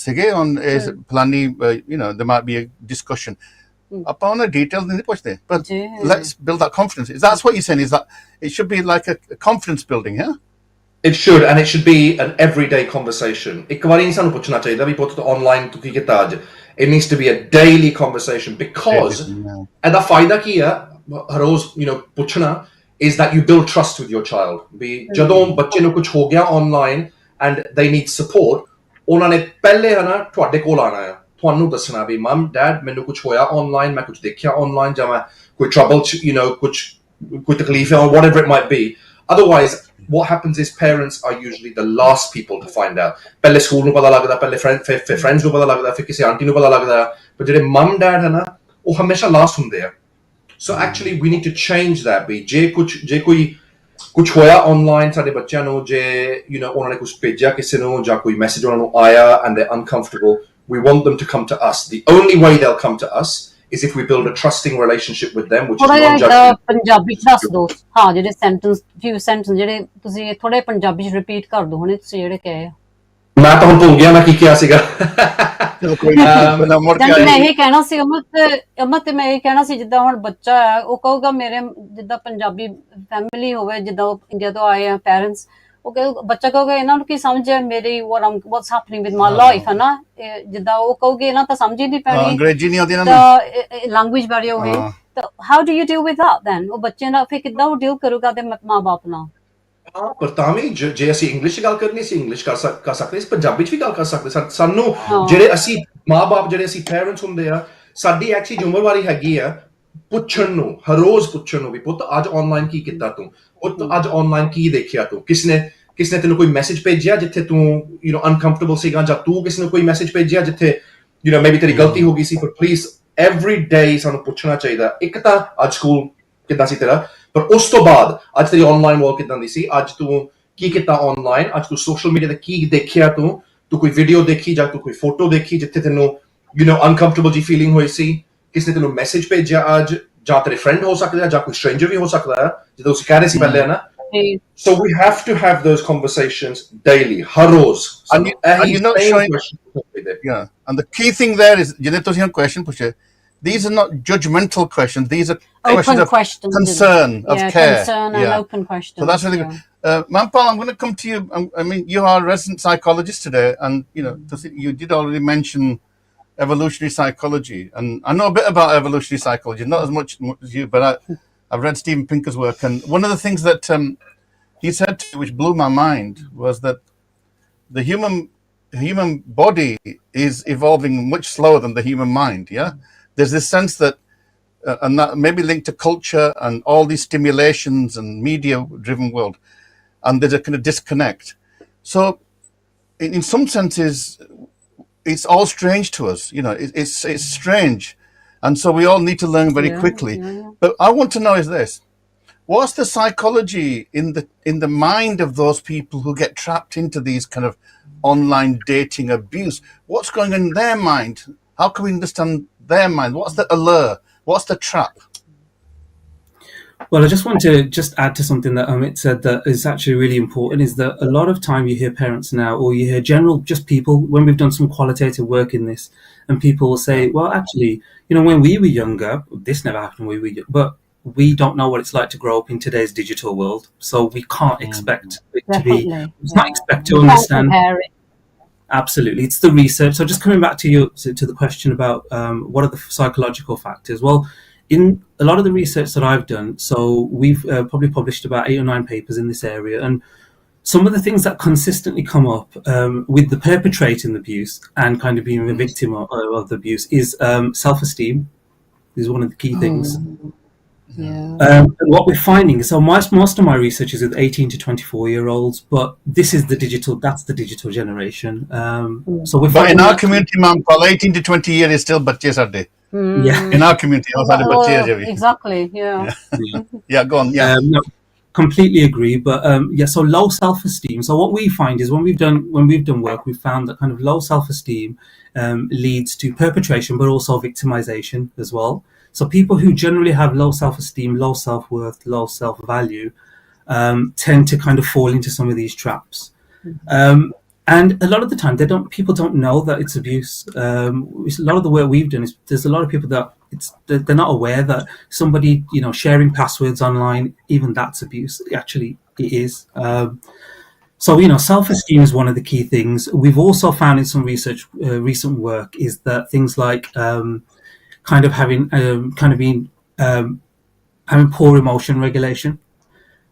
S1: ਸੀਗੇ on ਫਲਾਨੀ there might be a discussion ਆਪਾਂ ਉਹਨਾਂ details ਨਹੀਂ ਪੁੱਛਦੇ but let's build that confidence. That's what you're saying, is that it should be like a confidence building, yeah?
S3: It should, and it should be an everyday conversation. ਇੱਕ ਵਾਰੀ ਨਹੀਂ ਸਾਨੂੰ ਪੁੱਛਣਾ ਚਾਹੀਦਾ ਵੀ ਪੁੱਤ ਤੂੰ ਆਨਲਾਈਨ ਤੂੰ ਕੀ ਕੀਤਾ ਅੱਜ it needs to be a daily conversation because ਇਹਦਾ ਫਾਇਦਾ ਕੀ ਆ ਹਰ ਰੋਜ਼ ਪੁੱਛਣਾ is that you build trust with your child. ਵੀ ਜਦੋਂ ਬੱਚੇ ਨੂੰ ਕੁਝ ਹੋ ਗਿਆ online and they need support ਉਹਨਾਂ ਨੇ ਪਹਿਲੇ ਹਨਾ ਤੁਹਾਡੇ ਕੋਲ ਆਣਾ ਆ ਤੁਹਾਨੂੰ ਦੱਸਣਾ ਵੀ ਮਮ ਡੈਡ ਮੈਨੂੰ ਕੁਝ ਹੋਇਆ ਆਨਲਾਈਨ ਮੈਂ ਕੁਝ ਦੇਖਿਆ ਆਨਲਾਈਨ ਜਾਂ ਮੈਂ ਕੋਈ ਟਰਬਲ ਕੋਈ ਤਕਲੀਫ ਹੈ or whatever it might be. Otherwise what happens is parents are usually the last people to find out. ਪਹਿਲੇ ਸਕੂਲ ਨੂੰ ਪਤਾ ਲੱਗਦਾ ਪਹਿਲੇ ਫਰੈਂਡਸ ਨੂੰ ਪਤਾ ਲੱਗਦਾ ਫਿਰ ਕਿਸੇ ਆਂਟੀ ਨੂੰ ਪਤਾ ਲੱਗਦਾ ਪਰ ਜਿਹੜੇ ਮਮ ਡੈਡ ਹੈ ਨਾ ਉਹ ਹਮੇਸ਼ਾ ਲਾਸਟ ਹੁੰਦੇ ਆ. So actually we need to change that ਵੀ ਜੇ ਕੋਈ ਕੁਝ ਹੋਇਆ ਆਨਲਾਈਨ ਸਾਡੇ ਬੱਚਿਆਂ ਨੂੰ ਜੇ ਉਹਨਾਂ ਨੇ ਕੁਝ ਭੇਜਿਆ ਕਿਸੇ ਨੂੰ ਜਾਂ ਕੋਈ ਮੈਸੇਜ ਉਹਨਾਂ ਨੂੰ ਆਇਆ and they're uncomfortable, we want them to come to us. The only way they'll come to us is if we build a trusting relationship with them, which is non-judgmental.
S2: Punjabi ਚ ਦੱਸ ਦੋ ਹਾਂ ਜਿਹੜੇ few sentence ਜਿਹੜੇ ਤੁਸੀਂ ਥੋੜੇ ਪੰਜਾਬੀ ਚ repeat ਕਰ ਦੋ ਹੁਣੇ ਤੁਸੀਂ ਜਿਹੜੇ ਕਹੇ
S3: ਮੈਂ ਤਾਂ ਹੁਣ ਭੁੱਲ ਗਿਆ ਮੈਂ ਕੀ ਕਿਹਾ ਸੀਗਾ
S2: ਮੈਂ ਇਹ ਕਹਿਣਾ ਸੀ ਅਮਤ ਤੇ ਮੈਂ ਇਹ ਕਹਿਣਾ ਸੀ ਜਿੱਦਾਂ ਹੁਣ ਬੱਚਾ ਹੈ ਉਹ ਕਹੂਗਾ ਮੇਰੇ ਜਿੱਦਾਂ ਪੰਜਾਬੀ ਫੈਮਿਲੀ ਹੋਵੇ ਜਿੱਦਾਂ ਇੰਡੀਆ ਤੋਂ ਆਏ ਆ ਪੈਰੈਂਟਸ ਉਹ ਬੱਚਾ ਕਹੂਗਾ ਇਹਨਾਂ ਨੂੰ ਕੀ ਸਮਝ ਹੈ ਮੇਰੀ what's happening with my life ਹੈ ਨਾ ਜਿੱਦਾਂ ਉਹ ਕਹੂਗੇ ਇਹਨਾਂ ਤਾਂ ਸਮਝ ਹੀ ਨਹੀਂ ਪੈਣੀ
S1: ਅੰਗਰੇਜ਼ੀ ਨਹੀਂ ਆਉਂਦੀ ਇਹਨਾਂ ਨੂੰ
S2: ਲੈਂਗੁਏਜ ਬੈਰੀਅਰ ਹੋਵੇ ਤਾਂ how do you deal with that then ਉਹ ਬੱਚੇ ਨਾਲ ਫਿਰ ਕਿੱਦਾਂ ਉਹ ਡੀਲ ਕਰੂਗਾ ਤੇ ਮਾਂ ਬਾਪ ਨਾਲ
S3: ਹਾਂ ਪਰ ਤਾਂ ਵੀ ਜੇ ਅਸੀਂ ਇੰਗਲਿਸ਼ ਗੱਲ ਕਰਨੀ ਸੀ ਇੰਗਲਿਸ਼ ਕਰ ਸਕਦੇ ਅਸੀਂ ਪੰਜਾਬੀ ਚ ਵੀ ਗੱਲ ਕਰ ਸਕਦੇ ਸਾਨੂੰ ਜਿਹੜੇ ਅਸੀਂ ਮਾਂ ਬਾਪ ਜਿਹੜੇ ਅਸੀਂ ਪੇਰੈਂਟਸ ਹੁੰਦੇ ਆ ਸਾਡੀ ਐਕਚੁਅਲੀ ਜ਼ਿੰਮੇਵਾਰੀ ਹੈਗੀ ਆ ਪੁੱਛਣ ਨੂੰ ਹਰ ਰੋਜ਼ ਪੁੱਛਣ ਨੂੰ ਵੀ ਪੁੱਤ ਅੱਜ ਆਨਲਾਈਨ ਕੀ ਕੀਤਾ ਤੂੰ ਪੁੱਤ ਅੱਜ ਆਨਲਾਈਨ ਕੀ ਦੇਖਿਆ ਤੂੰ ਕਿਸਨੇ ਤੈਨੂੰ ਕੋਈ ਮੈਸੇਜ ਭੇਜਿਆ ਜਿੱਥੇ ਤੂੰ ਅਨਕੰਫਰਟੇਬਲ ਸੀਗਾ ਜਾਂ ਤੂੰ ਕਿਸੇ ਨੂੰ ਕੋਈ ਮੈਸੇਜ ਭੇਜਿਆ ਜਿੱਥੇ ਮੇਬੀ ਤੇਰੀ ਗਲਤੀ ਹੋ ਗਈ ਸੀ ਪਰ ਪਲੀਜ਼ ਐਵਰੀ ਡੇ ਸਾਨੂੰ ਪੁੱਛਣਾ ਚਾਹੀਦਾ ਇੱਕ ਤਾਂ ਅੱਜ ਸਕੂਲ ਕਿੱਦਾਂ ਸੀ ਤੇਰਾ ਪਰ ਉਸ ਤੋਂ ਬਾਅਦ ਅੱਜ ਤੇਰੀ ਆਨਲਾਈਨ ਵਾਲ ਕਿੱਦਾਂ ਦੀ ਸੀ ਅੱਜ ਤੂੰ ਕੀ ਕੀਤਾ ਆਨਲਾਈਨ ਅੱਜ ਤੂੰ ਸੋਸ਼ਲ ਮੀਡੀਆ ਤੇ ਕੀ ਦੇਖਿਆ ਤੂੰ ਕੋਈ ਵੀਡੀਓ ਦੇਖੀ ਜਾਂ ਤੂੰ ਕੋਈ ਫੋਟੋ ਦੇਖੀ ਜਿੱਥੇ ਤੈਨੂੰ ਅਨਕੰਫਰਟੇਬਲ ਜੀ ਫੀਲਿੰਗ ਹੋਈ ਸੀ ਕਿਸੇ ਨੇ ਤੈਨੂੰ ਮੈਸੇਜ ਭੇਜਿਆ ਅੱਜ ਜਾਂ ਤੇਰੇ ਫਰੈਂਡ ਹੋ ਸਕਦਾ ਜਾਂ ਕੋਈ ਸਟ੍ਰੇਂਜਰ ਵੀ ਹੋ ਸਕਦਾ ਹੈ ਜਿੱਦਾਂ ਤੁਸੀਂ ਕਹਿ ਰਹੇ ਸੀ ਪਹਿਲੇ ਨਾ so we have to have those conversations daily har roz
S1: and you're not showing yeah and the key thing there is ਜਿਹਨੇ ਤੁਸੀਂ ਹੁਣ question ਪੁੱਛੇ these are not judgmental questions these are questions of concern of care
S2: concern and open questions
S1: so that's really good Manpal, I'm going to come to you. I mean, you are a resident psychologist today, and you did already mention evolutionary psychology, and I know a bit about evolutionary psychology, not as much as you, but I've read Steven Pinker's work, and one of the things that he said to me, which blew my mind, was that the human body is evolving much slower than the human mind. Yeah, there's this sense that. And that may be linked to culture and all these stimulations and media-driven world, and there's a kind of disconnect. So, in some senses, it's all strange to us. It's strange, and so we all need to learn very quickly. But I want to know is this: what's the psychology in the mind of those people who get trapped into these kind of online dating abuse? What's going on in their mind? How can we understand their mind? What's the allure? What's the trap?
S4: Well, I just want to add to something that Amit said that is actually really important, is that a lot of time you hear parents now, or you hear just people, when we've done some qualitative work in this, and people will say, well, actually, when we were younger, this never happened when we were young, but we don't know what it's like to grow up in today's digital world, so we can't expect it to be, it's not expect to understand. Absolutely, it's the research. So just coming back to the question about what are the psychological factors? Well, in a lot of the research that I've done, so we've probably published about 8 or 9 papers in this area, and some of the things that consistently come up with the perpetrating the abuse and kind of being a victim of the abuse is self-esteem is one of the key things. And what we're finding is, so most of my research is with 18 to 24-year-olds, but that's the digital generation. So we're
S1: but in our community, ma'am, 18 to 20 years is still bacche sade.
S4: Yeah.
S1: In our community,
S2: exactly.
S1: Yeah, go on. Yeah.
S4: No, completely agree. But so low self-esteem. So what we find is when we've done work, we've found that kind of low self-esteem leads to perpetration, but also victimization as well. So people who generally have low self-esteem, low self-worth, low self-value tend to kind of fall into some of these traps. And a lot of the time, people don't know that it's abuse. A lot of the work we've done is there's a lot of people that they're not aware that somebody, sharing passwords online, even that's abuse. Actually, it is. So, self-esteem is one of the key things. We've also found in some research, recent work, is that things like having poor emotion regulation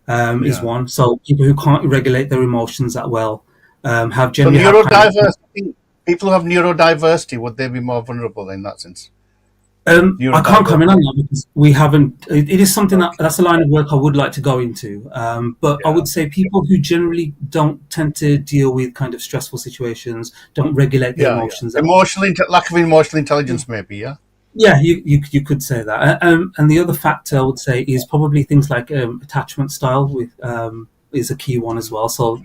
S4: is one. So people who can't regulate their emotions that well have generally.
S1: So neurodiversity. People who have neurodiversity, would they be more vulnerable in that sense?
S4: I can't comment on that because we haven't. It is something that's a line of work I would like to go into. But I would say people who generally don't tend to deal with kind of stressful situations, don't regulate their emotions.
S1: Lack of emotional intelligence, maybe. Yeah.
S4: Yeah, you could say that. And the other factor I would say is probably things like attachment style is a key one as well. So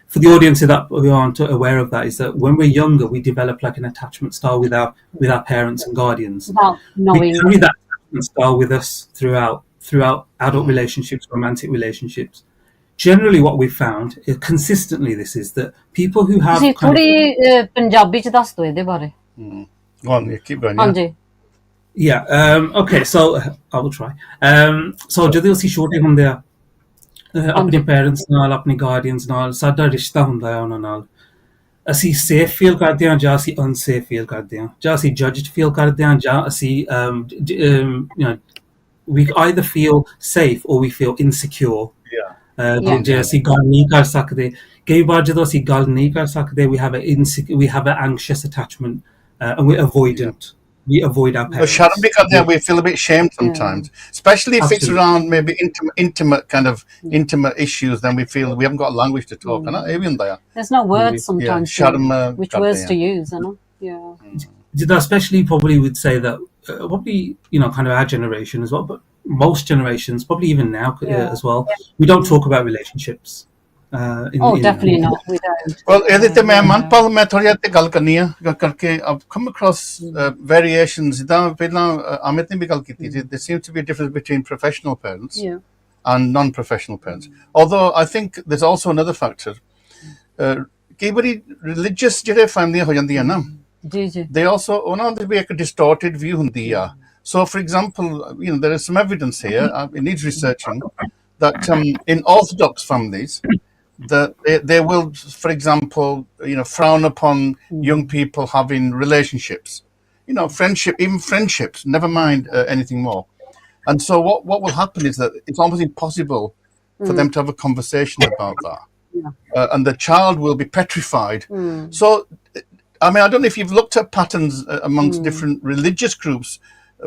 S4: for the audience that we aren't aware of that, is that when we're younger, we develop like an attachment style with our parents and guardians.
S2: Without knowing.
S4: We carry that attachment style with us throughout adult relationships, romantic relationships. Generally, what we've found consistently, this is that people who have
S2: Punjabi ਚ ਦੱਸ ਦਿਓ ਇਹਦੇ ਬਾਰੇ.
S1: Go on, keep going.
S2: ਹਾਂਜੀ.
S4: Yeah. Okay. So I will try. So ਜਦੋਂ ਅਸੀਂ ਛੋਟੇ ਹੁੰਦੇ ਆ ਆਪਣੇ ਪੇਰੈਂਟਸ ਨਾਲ ਆਪਣੇ ਗਾਰਡੀਅਨਸ ਨਾਲ ਸਾਡਾ ਰਿਸ਼ਤਾ ਹੁੰਦਾ ਹੈ ਉਹਨਾਂ ਨਾਲ ਅਸੀਂ ਸੇਫ ਫੀਲ ਕਰਦੇ ਹਾਂ ਜਾਂ ਅਸੀਂ ਅਨਸੇਫ ਫੀਲ ਕਰਦੇ ਹਾਂ ਜਾਂ ਅਸੀਂ ਜੱਜਡ ਫੀਲ ਕਰਦੇ ਹਾਂ ਜਾਂ ਅਸੀਂ we either feel safe or we feel insecure. ਜੇ ਅਸੀਂ ਗੱਲ ਨਹੀਂ ਕਰ ਸਕਦੇ ਕਈ ਵਾਰ ਜਦੋਂ ਅਸੀਂ ਗੱਲ ਨਹੀਂ ਕਰ ਸਕਦੇ we have an anxious attachment and we're avoidant. we avoid our parents.
S1: Sharon, because we feel a bit shamed sometimes, especially if it's around maybe intimate kind of intimate issues. Then we feel we haven't got a language to talk.
S2: There's no words sometimes. Which words to use?
S4: Especially probably would say that probably kind of our generation as well, but most generations, probably even now as well, we don't talk about relationships.
S2: Definitely not. We don't.
S1: Well, मैं थोड़ी याद गल करनी है करके I've come across variations. ਪਹਿਲਾਂ अमित ने भी गल की थी. There seems to be a difference between professional parents and non-professional parents. Although I think there's also another factor. कई बारी religious ਜਿਹੜੇ families हो ਜਾਂਦੀਆਂ ना, they also ਉਹਨਾਂ ਦੀ ਵੀ ਇੱਕ distorted view ਹੁੰਦੀ ਆ. So, for example, there is some evidence here. It needs researching that in Orthodox families. They will, for example, frown upon young people having relationships, friendship, even friendships, never mind anything more. And so what will happen is that it's almost impossible for them to have a conversation about that. And the child will be petrified. So, I mean, I don't know if you've looked at patterns amongst different religious groups,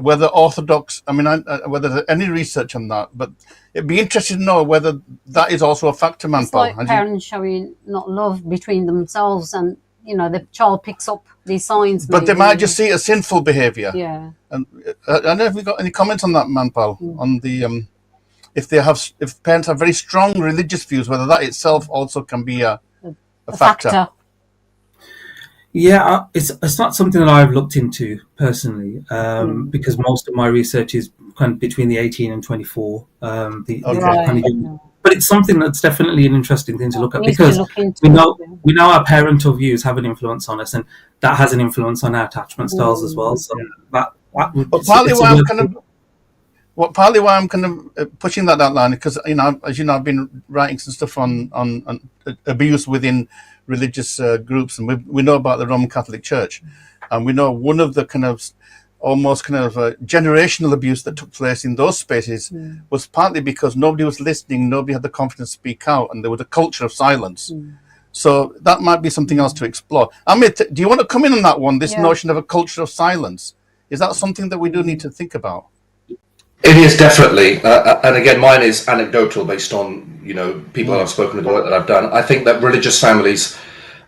S1: whether Orthodox, whether there's any research on that, but it'd be interesting to know whether that is also a factor,
S2: It's like parents showing not love between themselves, and the child picks up these signs.
S1: But they might just see it as sinful behaviour.
S2: Yeah.
S1: And I don't know if we got any comments on that, Manpal, on the if parents have very strong religious views, whether that itself also can be a factor.
S4: Yeah, it's not something that I've looked into personally, because most of my research is kind of between the 18 and 24. But it's something that's definitely an interesting thing to look at, because we know our parental views have an influence on us, and that has an influence on our attachment styles as well. So that would.
S1: But partly why I'm kind of pushing that outline, because as you know, I've been writing some stuff on abuse within religious groups, and we know about the Roman Catholic Church, and we know one of the almost generational abuse that took place in those spaces was partly because nobody was listening, nobody had the confidence to speak out, and there was a culture of silence. So that might be something else to explore. Amit, do you want to come in on that one, this notion of a culture of silence? Is that something that we do need to think about?
S3: It is definitely, and again, mine is anecdotal based on people that I've spoken to, the work that I've done. I think that religious families,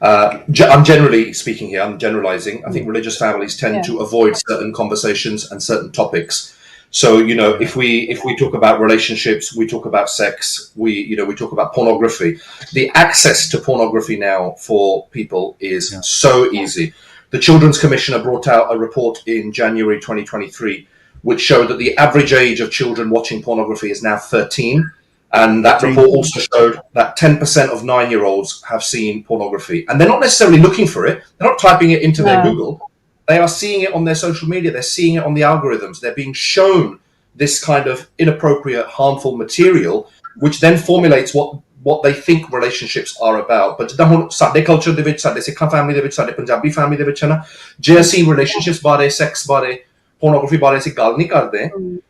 S3: I'm generally speaking here, I'm generalizing. I think religious families tend to avoid certain conversations and certain topics. So if we talk about relationships, we talk about sex, we talk about pornography. The access to pornography now for people is so easy. The Children's Commissioner brought out a report in January 2023. Which showed that the average age of children watching pornography is now 13. And that report also showed that 10% of 9-year-olds have seen pornography. And they're not necessarily looking for it. They're not typing it into their Google. They are seeing it on their social media. They're seeing it on the algorithms. They're being shown this kind of inappropriate, harmful material, which then formulates what they think relationships are about. But ਸਾਡੇ culture ਦੇ ਵਿੱਚ, ਸਾਡੇ ਸਿੱਖਾਂ family ਦੇ ਵਿੱਚ, ਸਾਡੇ Punjabi family ਦੇ ਵਿੱਚ ਹੈ ਨਾ, ਜੇ ਅਸੀਂ relationships ਬਾਰੇ, sex ਬਾਰੇ, pornography ਬਾਰੇ ਅਸੀਂ ਗੱਲ ਨਹੀਂ ਕਰਦੇ,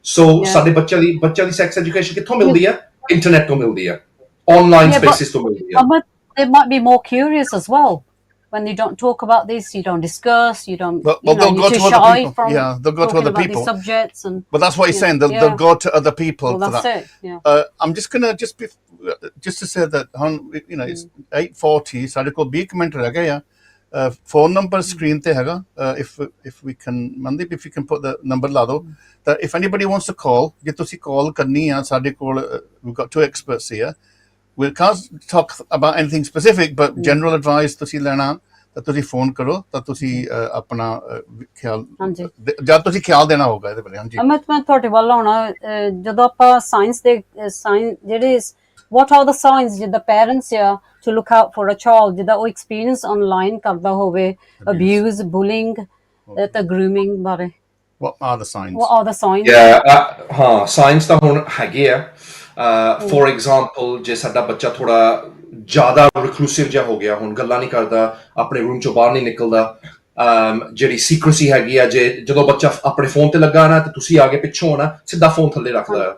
S3: so ਸਾਡੇ ਬੱਚਿਆਂ ਦੀ sex education ਕਿੱਥੋਂ ਮਿਲਦੀ ਹੈ? Internet ਤੋਂ ਮਿਲਦੀ ਹੈ, online spaces ਤੋਂ ਮਿਲਦੀ ਹੈ.
S2: But they might be more curious as well. When you don't talk about this, you don't discuss, you don't.
S1: They'll go to other people. They'll go to other people.
S2: Subjects but
S1: that's what he's saying. They'll go to other people
S2: for
S1: that.
S2: It.
S1: I'm just gonna just to say that it's 8:40. ਸਾਡੇ ਕੋਲ 20 minute ਰਹਿ ਗਏ ਆ. Phone number screen te hega. If we can, Mandeep, if you can put the number la do. That if anybody wants to call, je tusi call karni hai. Sade kol we've got 2 experts here. We can't talk about anything specific, but general advice tusi lena. That tusi phone karo. That tusi apna khayal. Jad tusi khayal dena hoga ਇਹਦੇ ਬਾਰੇ. ਹਾਂਜੀ.
S2: ਅਮਿਤ, ਮੈਂ ਤੁਹਾਡੇ ਵੱਲ ਆਉਣਾ, ਜਦੋਂ ਆਪਾਂ science ਦੇ ਜਿਹੜੇ what are the signs ਜਿੱਦਾਂ parents to look out for a child ਜਿੱਦਾਂ ਉਹ experience online ਕਰਦਾ ਹੋਵੇ, abuse, bullying, ਤੇ grooming ਬਾਰੇ?
S1: What are the signs?
S3: Yeah, signs ਤਾਂ ਹੁਣ ਹੈਗੇ ਆ. For example, ਜੇ ਸਾਡਾ ਬੱਚਾ ਥੋੜਾ ਜ਼ਿਆਦਾ reclusive ਜਿਹਾ ਹੋ ਗਿਆ, ਹੁਣ ਗੱਲਾਂ ਨਹੀਂ ਕਰਦਾ, ਆਪਣੇ ਰੂਮ ਚੋਂ ਬਾਹਰ ਨਹੀਂ ਨਿਕਲਦਾ, ਜਿਹੜੀ secrecy ਹੈਗੀ ਆ, ਜਦੋਂ ਬੱਚਾ ਆਪਣੇ ਫੋਨ ਤੇ ਲੱਗਾ ਨਾ ਤੇ ਤੁਸੀਂ ਆ ਕੇ ਪਿੱਛੋਂ ਨਾ ਸਿੱਧਾ ਫੋਨ ਥੱਲੇ ਰੱਖਦਾ,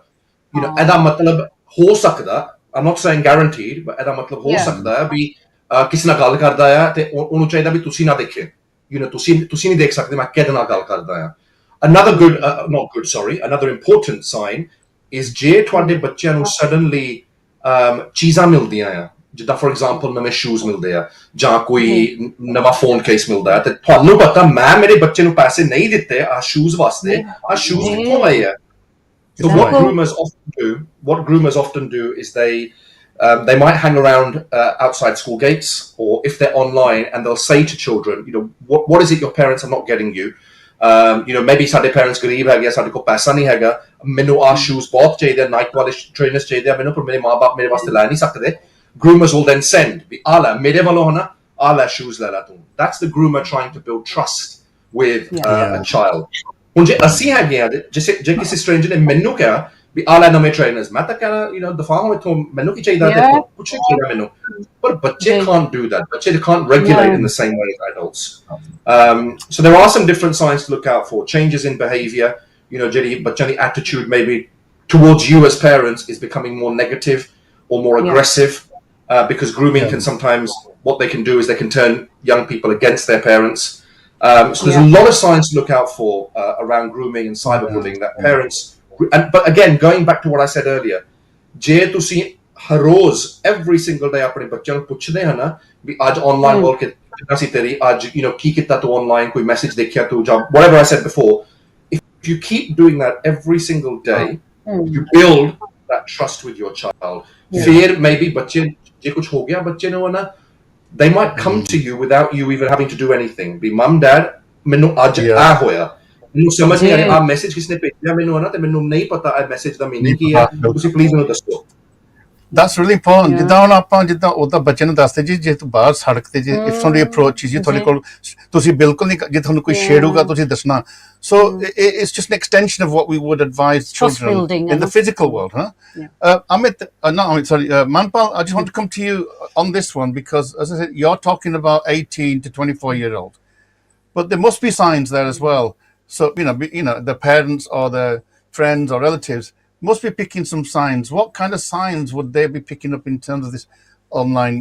S3: ਇਹਦਾ ਮਤਲਬ ਹੋ ਸਕਦਾ, I'm not saying guaranteed, but ਇਹਦਾ ਮਤਲਬ ਹੋ ਸਕਦਾ ਹੈ ਵੀ ਕਿਸੇ ਨਾਲ ਗੱਲ ਕਰਦਾ ਆ ਤੇ ਉਹਨੂੰ ਚਾਹੀਦਾ ਵੀ ਤੁਸੀਂ ਨਾ ਦੇਖੇ, ਤੁਸੀਂ ਨਹੀਂ ਦੇਖ ਸਕਦੇ ਮੈਂ ਕਿਹਦੇ ਨਾਲ ਗੱਲ ਕਰਦਾ ਹਾਂ another good not good sorry another important sign is ਜੇ ਤੁਹਾਡੇ ਬੱਚਿਆਂ ਨੂੰ suddenly ਚੀਜ਼ਾਂ ਮਿਲਦੀਆਂ ਆ ਜਿੱਦਾਂ ਫॉर ਐਗਜ਼ਾਮਪਲ ਨਵੇਂ ਸ਼ੂਜ਼ ਮਿਲਦੇ ਆ ਜਾਂ ਕੋਈ ਨਵਾਂ ਫੋਨ ਕੇਸ ਮਿਲਦਾ ਹੈ ਤੇ ਤੁਹਾਨੂੰ ਪਤਾ ਮੈਂ ਮੇਰੇ ਬੱਚੇ ਨੂੰ ਪੈਸੇ ਨਹੀਂ ਦਿੱਤੇ ਆ ਸ਼ੂਜ਼ ਵਾਸਤੇ ਆ ਸ਼ੂਜ਼ ਕਿੱਥੋਂ ਆਏ ਆ so what groomers often do is they might hang around outside school gates or if they're online and they'll say to children what is it your parents are not getting you maybe ਸਾਡੇ parents ਗਰੀਬ ਹੈਗੇ ਸਾਡੇ ਕੋਲ ਪੈਸਾ ਨਹੀਂ ਹੈਗਾ ਮੈਨੂੰ ਆ ਸ਼ੂਜ਼ ਬਹੁਤ ਚਾਹੀਦੇ ਨਾਈਕ ਵਾਲੇ ਟ੍ਰੇਨਰਸ ਚਾਹੀਦੇ ਮੈਨੂੰ ਪਰ ਮੇਰੇ ਮਾਂ-ਬਾਪ ਮੇਰੇ ਵਾਸਤੇ ਲੈ ਨਹੀਂ ਸਕਦੇ groomers will then send ਵੀ ਆ ਲੈ ਮੇਰੇ ਵੱਲੋਂ ਹਨਾ ਆ ਲੈ ਸ਼ੂਜ਼ ਲੈ ਲੈ ਤੂੰ that's the groomer trying to build trust with a child ਹੁਣ ਜੇ ਅਸੀਂ ਹੈਗੇ ਆ ਜੇ ਕਿਸੇ ਸਟ੍ਰੇਂਜਰ ਨੇ ਮੈਨੂੰ ਕਿਹਾ ਵੀ ਆ ਲੈ ਨਵੇਂ ਟ੍ਰੇਨਰਸ ਮੈਂ ਤਾਂ ਕਹਿਣਾ ਦਫਾ ਹੋ ਇਥੋਂ ਮੈਨੂੰ ਕੀ ਚਾਹੀਦਾ ਤੇ ਕੁਛ ਨਹੀਂ ਚਾਹੀਦਾ ਮੈਨੂੰ ਪਰ ਬੱਚੇ can't do that ਬੱਚੇ can't regulate in the same way as adults so there are some different signs to look out for changes in behavior ਜਿਹੜੀ ਬੱਚਿਆਂ ਦੀ attitude maybe towards you as parents is becoming more negative or more aggressive because grooming can sometimes what they can do is they can turn young people against their parents so there's a lot of signs to look out for around grooming and cyberbullying that parents but again going back to what I said earlier ਜੇ ਤੁਸੀਂ ਹਰ ਰੋਜ਼ every single day ਆਪਣੇ ਬੱਚਿਆਂ ਨੂੰ ਪੁੱਛਦੇ ਹੋ ਨਾ ਵੀ ਅੱਜ online work ਕਿੰਨਾ ਸੀ ਤੇਰੀ ਅੱਜ ਕੀ ਕੀਤਾ ਤੂੰ online ਕੋਈ ਮੈਸੇਜ ਦੇਖਿਆ ਤੂੰ ਜਾਂ whatever I said before if you keep doing that every single day you build that trust with your child ਫਿਰ maybe ਬੱਚੇ ਜੇ ਕੁਝ ਹੋ ਗਿਆ ਬੱਚੇ ਨੂੰ ਨਾ they might come to you without you even having to do anything be mum dad ਮੈਨੂੰ ਅੱਜ ਆ ਹੋਇਆ ਮੈਨੂੰ ਸਮਝ ਨਹੀਂ ਆ ਰਿਹਾ ਮੈਸੇਜ ਕਿਸਨੇ ਭੇਜਿਆ ਮੈਨੂੰ ਨਾ ਤੇ ਮੈਨੂੰ ਨਹੀਂ ਪਤਾ ਇਹ ਮੈਸੇਜ ਦਾ ਮੀਨਿੰਗ ਕੀ ਹੈ ਤੁਸੀਂ ਪਲੀਜ਼ ਮੈਨੂੰ ਦੱਸੋ
S1: That's really important. ਜਿੱਦਾਂ ਹੁਣ ਆਪਾਂ ਜਿੱਦਾਂ ਉਹਦਾ ਬੱਚੇ ਨੂੰ ਦੱਸਦੇ ਜੀ ਜੇ ਤੂੰ ਬਾਹਰ ਸੜਕ ਤੇ ਜੇ if somebody approaches you ਤੁਹਾਡੇ ਕੋਲ ਤੁਸੀਂ ਬਿਲਕੁਲ ਨਹੀਂ ਜੇ ਤੁਹਾਨੂੰ ਕੋਈ ਛੇੜੂਗਾ ਤੁਸੀਂ ਦੱਸਣਾ so it's just an extension of what we would advise children in the physical world Amit Manpal I just want to come to you on this one because as I said you're talking about 18 to 24-year-old but there must be signs there as well so the parents or the friends or relatives must be picking some signs. What kind of signs would they be picking up in terms of this online,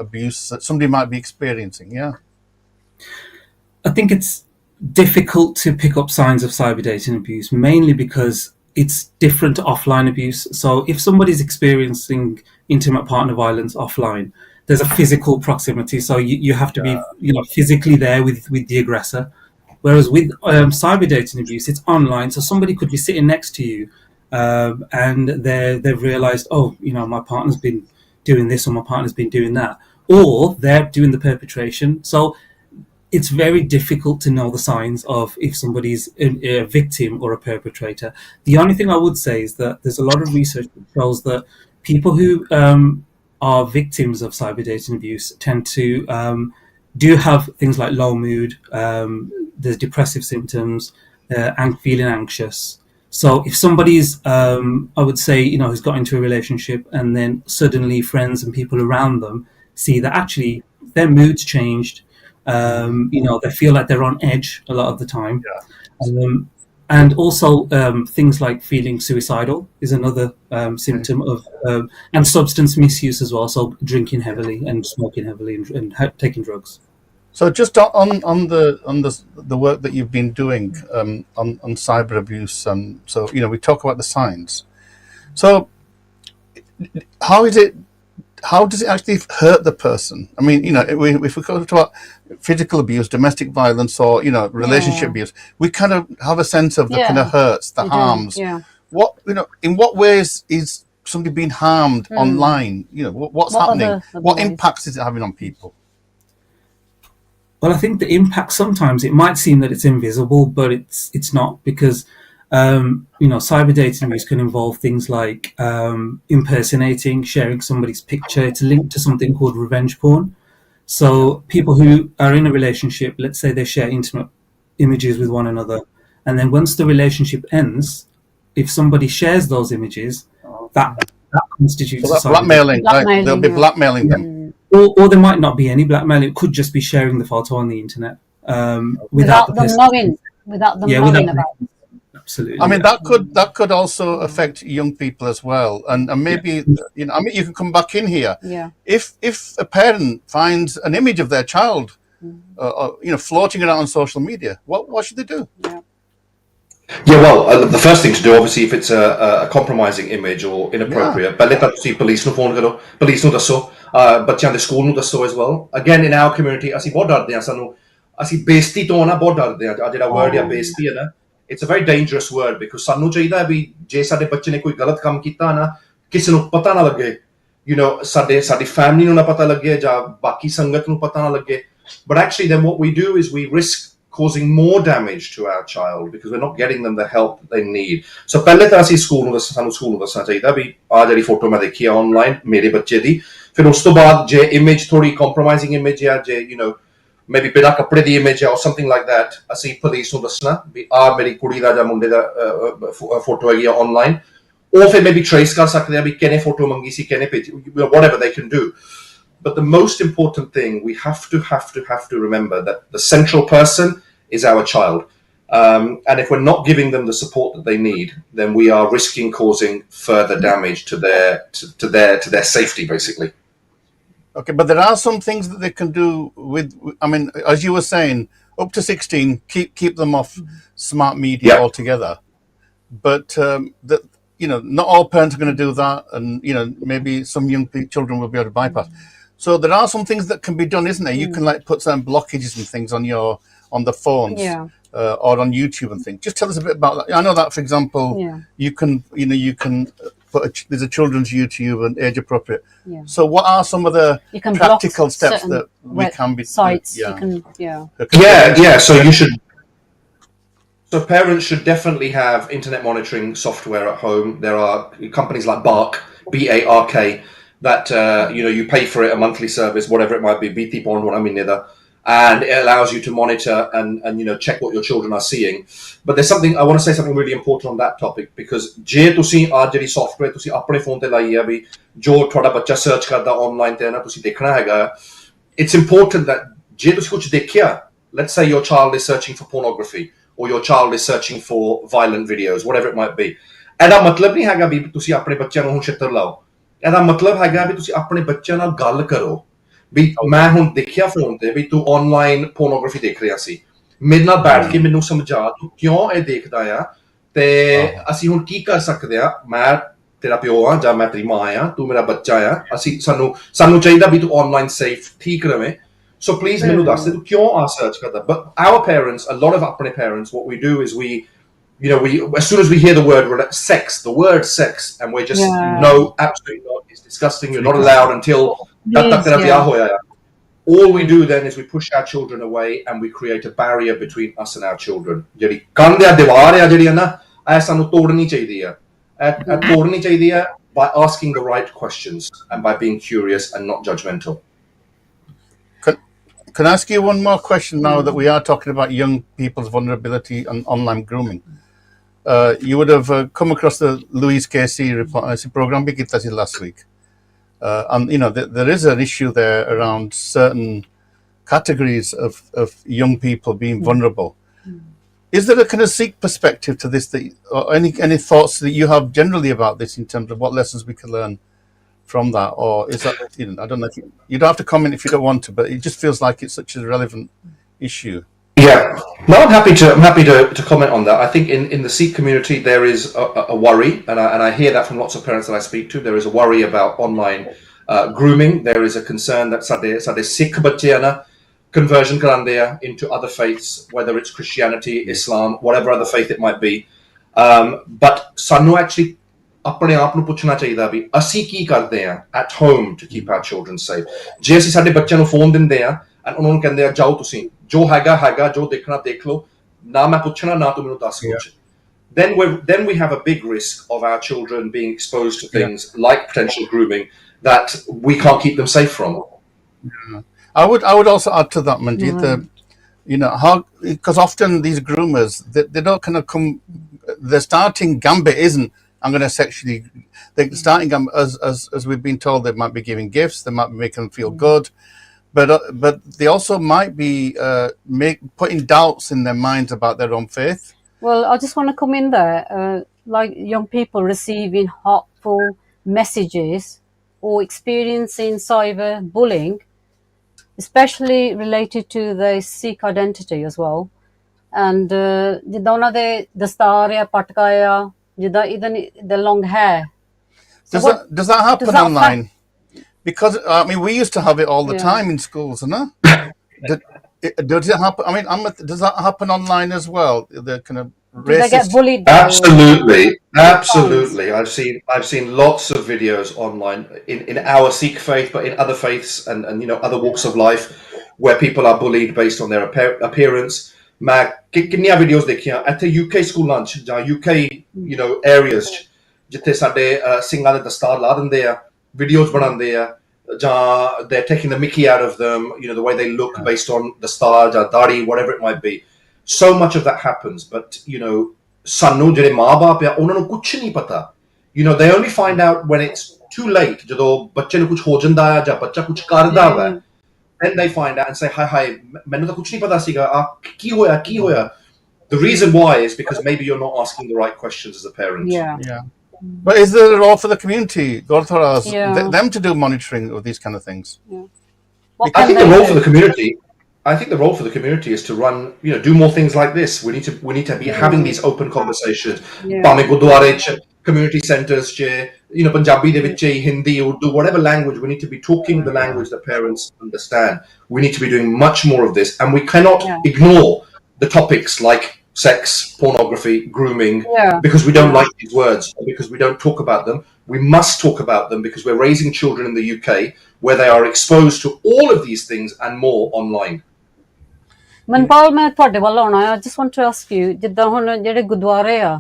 S1: abuse that somebody might be experiencing? Yeah.
S4: I think it's difficult to pick up signs of cyber dating abuse, mainly because it's different to offline abuse. So if somebody's experiencing intimate partner violence offline, there's a physical proximity. So you have to be, physically there with the aggressor. Whereas with cyber dating abuse, it's online. So somebody could be sitting next to you. And they've realized, my partner's been doing this or my partner's been doing that, or they're doing the perpetration. So it's very difficult to know the signs of if somebody's a victim or a perpetrator. The only thing I would say is that there's a lot of research that shows that people who are victims of cyber dating abuse tend to do have things like low mood, there's depressive symptoms, and feeling anxious. So if somebody's, I would say, has got into a relationship and then suddenly friends and people around them see that actually their mood's changed, they feel like they're on edge a lot of the time. And also things like feeling suicidal is another symptom of, and substance misuse as well. So drinking heavily and smoking heavily and taking drugs.
S1: So just on the work that you've been doing on cyber abuse, so we talk about the signs. So how does it actually hurt the person? I mean, if we go to physical abuse, domestic violence, or relationship abuse, we kind of have a sense of the kind of hurts, the harms. What in what ways is somebody being harmed online? What's happening? What impacts is it having on people?
S4: Well, I think the impact sometimes it might seem that it's invisible, but it's not because cyber dating abuse can involve things like impersonating, sharing somebody's picture. It's linked to something called revenge porn. So people who are in a relationship, let's say they share intimate images with one another, and then once the relationship ends, if somebody shares those images, that constitutes
S1: blackmailing. They'll be blackmailing them.
S4: Or there might not be any blackmail. It could just be sharing the photo on the internet
S2: without them knowing. Without them knowing about it.
S4: Absolutely.
S1: I mean, that could also affect young people as well. And maybe you can come back in here.
S2: Yeah.
S1: If a parent finds an image of their child floating around on social media. What should they do?
S3: Yeah, well, the first thing to do, obviously, if it's a compromising image or inappropriate, ਪਹਿਲੇ ਤਾਂ ਤੁਸੀਂ police ਨੂੰ phone ਕਰੋ, police ਨੂੰ ਦੱਸੋ, ਬੱਚਿਆਂ ਦੇ school ਨੂੰ ਦੱਸੋ as well. Again, in our community, ਅਸੀਂ ਬਹੁਤ ਡਰਦੇ ਹਾਂ, ਅਸੀਂ ਬੇਇੱਜ਼ਤੀ ਤੋਂ ਨਾ ਬਹੁਤ ਡਰਦੇ ਹਾਂ, ਜਿਹੜਾ word ਹੈ ਬੇਇੱਜ਼ਤੀ ਹੈ ਨਾ, it's a very dangerous word because ਸਾਨੂੰ ਚਾਹੀਦਾ ਹੈ ਵੀ ਜੇ ਸਾਡੇ ਬੱਚੇ ਨੇ ਕੋਈ ਗਲਤ ਕੰਮ ਕੀਤਾ ਨਾ, ਕਿਸੇ ਨੂੰ ਪਤਾ ਨਾ ਲੱਗੇ, ਸਾਡੀ family ਨੂੰ ਨਾ ਪਤਾ ਲੱਗੇ ਜਾਂ ਬਾਕੀ ਸੰਗਤ ਨੂੰ ਪਤਾ ਨਾ ਲੱਗੇ. But actually, then what we do is we risk causing more damage to our child because we're not getting them the help that they need. So ਪਹਿਲੇ ਤਾਂ ਅਸੀਂ ਸਾਨੂੰ ਸਕੂਲ ਨੂੰ ਦੱਸਣਾ ਚਾਹੀਦਾ ਵੀ ਆਹ ਜਿਹੜੀ ਫੋਟੋ ਮੈਂ ਦੇਖੀ ਆ ਆਨਲਾਈਨ ਮੇਰੇ ਬੱਚੇ ਦੀ, ਫਿਰ ਉਸ ਤੋਂ ਬਾਅਦ ਜੇ ਇਮੇਜ ਥੋੜੀ ਕੰਪਰੋਮਾਈਜ਼ਿੰਗ ਇਮੇਜ ਜਾਂ ਜੇ maybe ਬਿਨਾਂ ਕੱਪੜੇ ਦੀ ਇਮੇਜ ਜਾਂ something like that, ਅਸੀਂ ਪੁਲਿਸ ਨੂੰ ਦੱਸਣਾ ਵੀ ਆਹ ਮੇਰੀ ਕੁੜੀ ਦਾ ਜਾਂ ਮੁੰਡੇ ਦਾ ਫੋਟੋ ਹੈਗੀ ਆ ਆਨਲਾਈਨ, ਉਹ ਫਿਰ maybe trace ਕਰ ਸਕਦੇ ਆ ਵੀ ਕਿਹਨੇ ਫੋਟੋ ਮੰਗੀ ਸੀ, ਕਿਹਨੇ ਭੇਜੀ, whatever they can do. But the most important thing, we have to remember that the central person is our child. And if we're not giving them the support that they need, then we are risking causing further damage to their safety, basically.
S1: Okay, but there are some things that they can do as you were saying, up to 16, keep them off smart media altogether. But not all parents are going to do that, and maybe some young children will be able to bypass. So there are some things that can be done, isn't there? You can put some blockages and things on the phones or on YouTube and things. Just tell us a bit about that. I know that, for example, you can put there's a children's YouTube and age appropriate. So what are some of the practical steps that we can be
S2: sites?
S3: So you should. So parents should definitely have internet monitoring software at home. There are companies like Bark, BARK, that you pay for it, a monthly service, whatever it might be, BT Bond, what I mean, and it allows you to monitor and check what your children are seeing. But I want to say something really important on that topic, because je tusi aaj jehdi software tusi apne phone te lai hai bhi jo thoda bachcha search karda online te na tusi dekhna hai, it's important that je tusi kuch dekhya, let's say your child is searching for pornography or your child is searching for violent videos, whatever it might be, ਇਹਦਾ ਮਤਲਬ ਨਹੀਂ ਹੈਗਾ ਵੀ ਤੁਸੀਂ ਆਪਣੇ ਬੱਚਿਆਂ ਨੂੰ ਹੁਣ ਛਿੱਤਰ ਲਾਓ. ਇਹਦਾ ਮਤਲਬ ਹੈਗਾ ਵੀ ਤੁਸੀਂ ਆਪਣੇ ਬੱਚਿਆਂ ਨਾਲ ਗੱਲ ਕਰੋ ਵੀ ਮੈਂ ਹੁਣ ਦੇਖਿਆ ਫੋਨ ਤੇ ਵੀ ਤੂੰ ਆਨਲਾਈਨ ਪੋਰਨੋਗ੍ਰਾਫੀ ਦੇਖ ਰਿਹਾ ਸੀ, ਮੇਰੇ ਨਾਲ ਬੈਠ ਕੇ ਮੈਨੂੰ ਸਮਝਾ ਤੂੰ ਕਿਉਂ ਇਹ ਦੇਖਦਾ ਆ ਤੇ ਅਸੀਂ ਹੁਣ ਕੀ ਕਰ ਸਕਦੇ ਆ, ਮੈਂ ਤੇਰਾ ਪਿਓ ਆ ਜਾਂ ਮੈਂ ਤੇਰੀ ਮਾਂ ਆ, ਤੂੰ ਮੇਰਾ ਬੱਚਾ ਆ, ਅਸੀਂ ਸਾਨੂੰ ਚਾਹੀਦਾ ਵੀ ਤੂੰ ਆਨਲਾਈਨ ਸੇਫ ਠੀਕ ਰਵੇਂ. So please ਮੈਨੂੰ ਦੱਸ ਦੇ ਤੂੰ ਕਿਉਂ ਆ ਸਰਚ ਕਰਦਾ. But our parents, a lot of ਆਪਣੇ parents, what we do is we as soon as we hear the word sex, and we just no, absolutely not, it's disgusting, you're not allowed until all we do then is we push our children away and we create a barrier between us and our children. ਜਿਹੜੀ ਕੰਧ ਆ ਦੀਵਾਰ ਆ ਜਿਹੜੀ ਨਾ ਇਹ ਸਾਨੂੰ ਤੋੜਨੀ ਚਾਹੀਦੀ ਆ by asking the right questions and by being curious and not judgmental.
S1: Can I ask you one more question now that we are talking about young people's vulnerability and online grooming? You would have come across the Louise Casey report. It's a program we did last week. And, there is an issue there around certain categories of young people being vulnerable. Is there a kind of Sikh perspective to this, or any thoughts that you have generally about this in terms of what lessons we can learn from that? Or is that, I don't know, you don't have to comment if you don't want to, but it just feels like it's such a relevant issue.
S3: Yeah, no, I'm happy to comment on that. I think in the Sikh community there is a worry, and I hear that from lots of parents that I speak to. There is a worry about online grooming. There is a concern that sade Sikh bachche na conversion karande into other faiths, whether it's Christianity, Islam, whatever other faith it might be. But sanu actually ਆਪਣੇ ਆਪ ਨੂੰ ਪੁੱਛਣਾ ਚਾਹੀਦਾ ਵੀ ਅਸੀਂ ਕੀ ਕਰਦੇ ਆ at home to keep our children safe. ਜੇ ਅਸੀਂ ਸਾਡੇ ਬੱਚਿਆਂ ਨੂੰ ਫੋਨ ਦਿੰਦੇ ਆ and ਉਹਨਾਂ ਨੂੰ ਕਹਿੰਦੇ ਆ ਜਾਓ ਤੁਸੀਂ ਜੋ ਹੈਗਾ ਜੋ ਦੇਖਣਾ ਦੇਖ ਲਓ, ਨਾ ਮੈਂ ਪੁੱਛਣਾ ਨਾ ਤੂੰ ਮੈਨੂੰ ਦੱਸ ਕੁਝ, then we have a big risk of our children being exposed to things like potential grooming that we can't keep them safe from.
S1: I would also add to that, Manjeet, how, because often these groomers they don't kind of come, the starting gambit isn't I'm going to sexually, they're starting as we've been told, they might be giving gifts, they might be making them feel good, but they also might be putting doubts in their minds about their own faith.
S2: Well, I just want to come in there, like young people receiving hurtful messages or experiencing cyber bullying. especially related to the Sikh identity as well. And ਜਿੱਦਾਂ ਉਹਨਾਂ ਦੇ ਦਸਤਾਰ ਆ ਪਟਕਾ ਆ ਜਿੱਦਾਂ even the long hair.
S1: Does that happen online? Because I mean, we used to have it all the time in schools, no? Does it happen? I mean, does that happen online as well? The kind of racist...
S2: Do they get bullied?
S3: Absolutely. I've seen lots of videos online in our Sikh faith, but in other faiths and other walks of life, where people are bullied based on their appearance. मैं कितनी videos देखियां ਇੱਥੇ UK ਸਕੂਲਾਂ ਚ ਜਾਂ UK areas ਚ ਜਿੱਥੇ ਸਾਡੇ ਸਿੰਘਾਂ ਦੇ ਦਸਤਾਰ ਲਾ ਦਿੰਦੇ ਆ videos ਬਣਾਉਂਦੇ ਆ ਜਾਂ they're taking the mickey out of them, the way they look based on the star ਜਾਂ ਦਾੜੀ, whatever it might be. So much of that happens, but ਸਾਨੂੰ ਜਿਹੜੇ ਮਾਂ-ਬਾਪ ਆ ਉਹਨਾਂ ਨੂੰ ਕੁਝ ਨਹੀਂ ਪਤਾ. They only find out when it's too late, ਜਦੋਂ ਬੱਚੇ ਨੂੰ ਕੁਝ ਹੋ ਜਾਂਦਾ ਹੈ ਜਾਂ ਬੱਚਾ ਕੁਝ ਕਰਦਾ ਹੈ. Then they find out and say, hi, ਮੈਨੂੰ ਤਾਂ ਕੁਝ ਨਹੀਂ ਪਤਾ ਸੀਗਾ, ਕੀ ਹੋਇਆ? The reason why is because maybe you're not asking the right questions as a parent.
S1: Yeah. But is there a role for the community, Gurdwaras, them to do monitoring of these kind of things?
S3: I think the role for the community is to run, do more things like this. We need to be having these open conversations. Community centres, Punjabi de vich, Hindi, Urdu, whatever language, we need to be talking the language that parents understand. We need to be doing much more of this, and we cannot ignore the topics like sex, pornography, grooming, because we don't like these words, because we don't talk about them. We must talk about them because we're raising children in the UK where they are exposed to all of these things and more online.
S2: Manpal, मैं ਤੁਹਾਡੇ ਵੱਲ ਆਉਣਾ I just want to ask you, ਜਿੱਦਾਂ ਹੁਣ ਜਿਹੜੇ ਗੁਰਦੁਆਰੇ ਆ